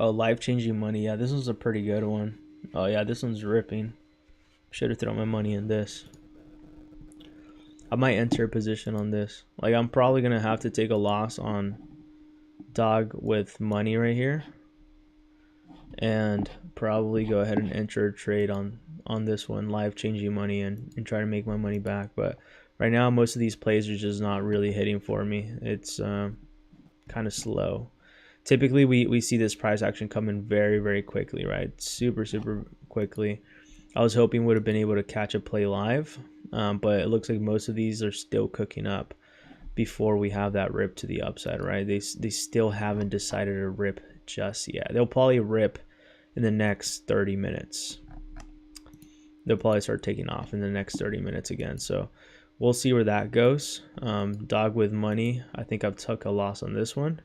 Oh, life-changing money. Yeah, this one's a pretty good one. Oh, yeah, this one's ripping. Should have thrown my money in this. I might enter a position on this. Like, I'm probably going to have to take a loss on dog with money right here. And probably go ahead and enter a trade on this one, life-changing money, and try to make my money back. But right now, most of these plays are just not really hitting for me. It's kind of slow. Typically, we see this price action come in very, very quickly, right? Super quickly. I was hoping would have been able to catch a play live, but it looks like most of these are still cooking up before we have that rip to the upside, right? They still haven't decided to rip just yet. They'll probably rip in the next 30 minutes. They'll probably start taking off in the next 30 minutes again. So we'll see where that goes. Dog with money. I think I've took a loss on this one.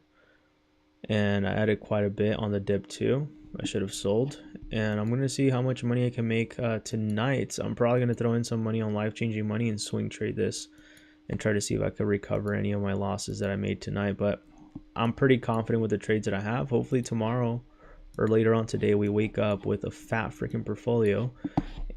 And I added quite a bit on the dip too. I should have sold. And I'm going to see how much money I can make tonight. I'm probably going to throw in some money on life-changing money and swing trade this and try to see if I can recover any of my losses that I made tonight. But I'm pretty confident with the trades that I have. Hopefully tomorrow or later on today we wake up with a fat freaking portfolio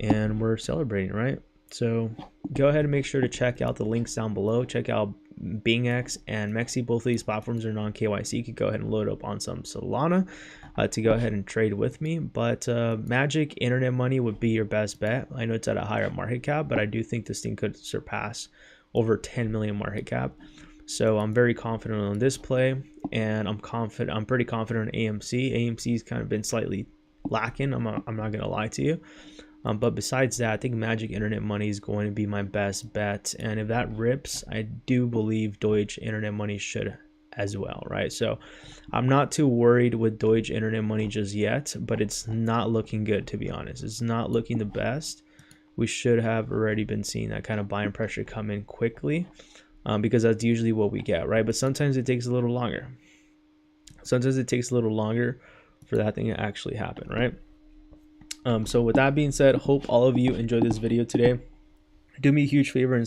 and we're celebrating, right? So go ahead and make sure to check out the links down below. Check out BingX and MEXC. Both of these platforms are non-KYC. You could go ahead and load up on some Solana to go ahead and trade with me. But Magic internet money would be your best bet. I know it's at a higher market cap, but I do think this thing could surpass over 10 million market cap. So I'm very confident on this play, and I'm pretty confident on AMC. AMC's kind of been slightly lacking. I'm not gonna lie to you. But besides that, I think Magic internet money is going to be my best bet. And if that rips, I do believe Doge internet money should as well, right? So I'm not too worried with Doge internet money just yet, but it's not looking good, to be honest. It's not looking the best. We should have already been seeing that kind of buying pressure come in quickly, because that's usually what we get, right? But sometimes it takes a little longer. Sometimes it takes a little longer for that thing to actually happen, right? So with that being said, hope all of you enjoyed this video today. Do me a huge favor and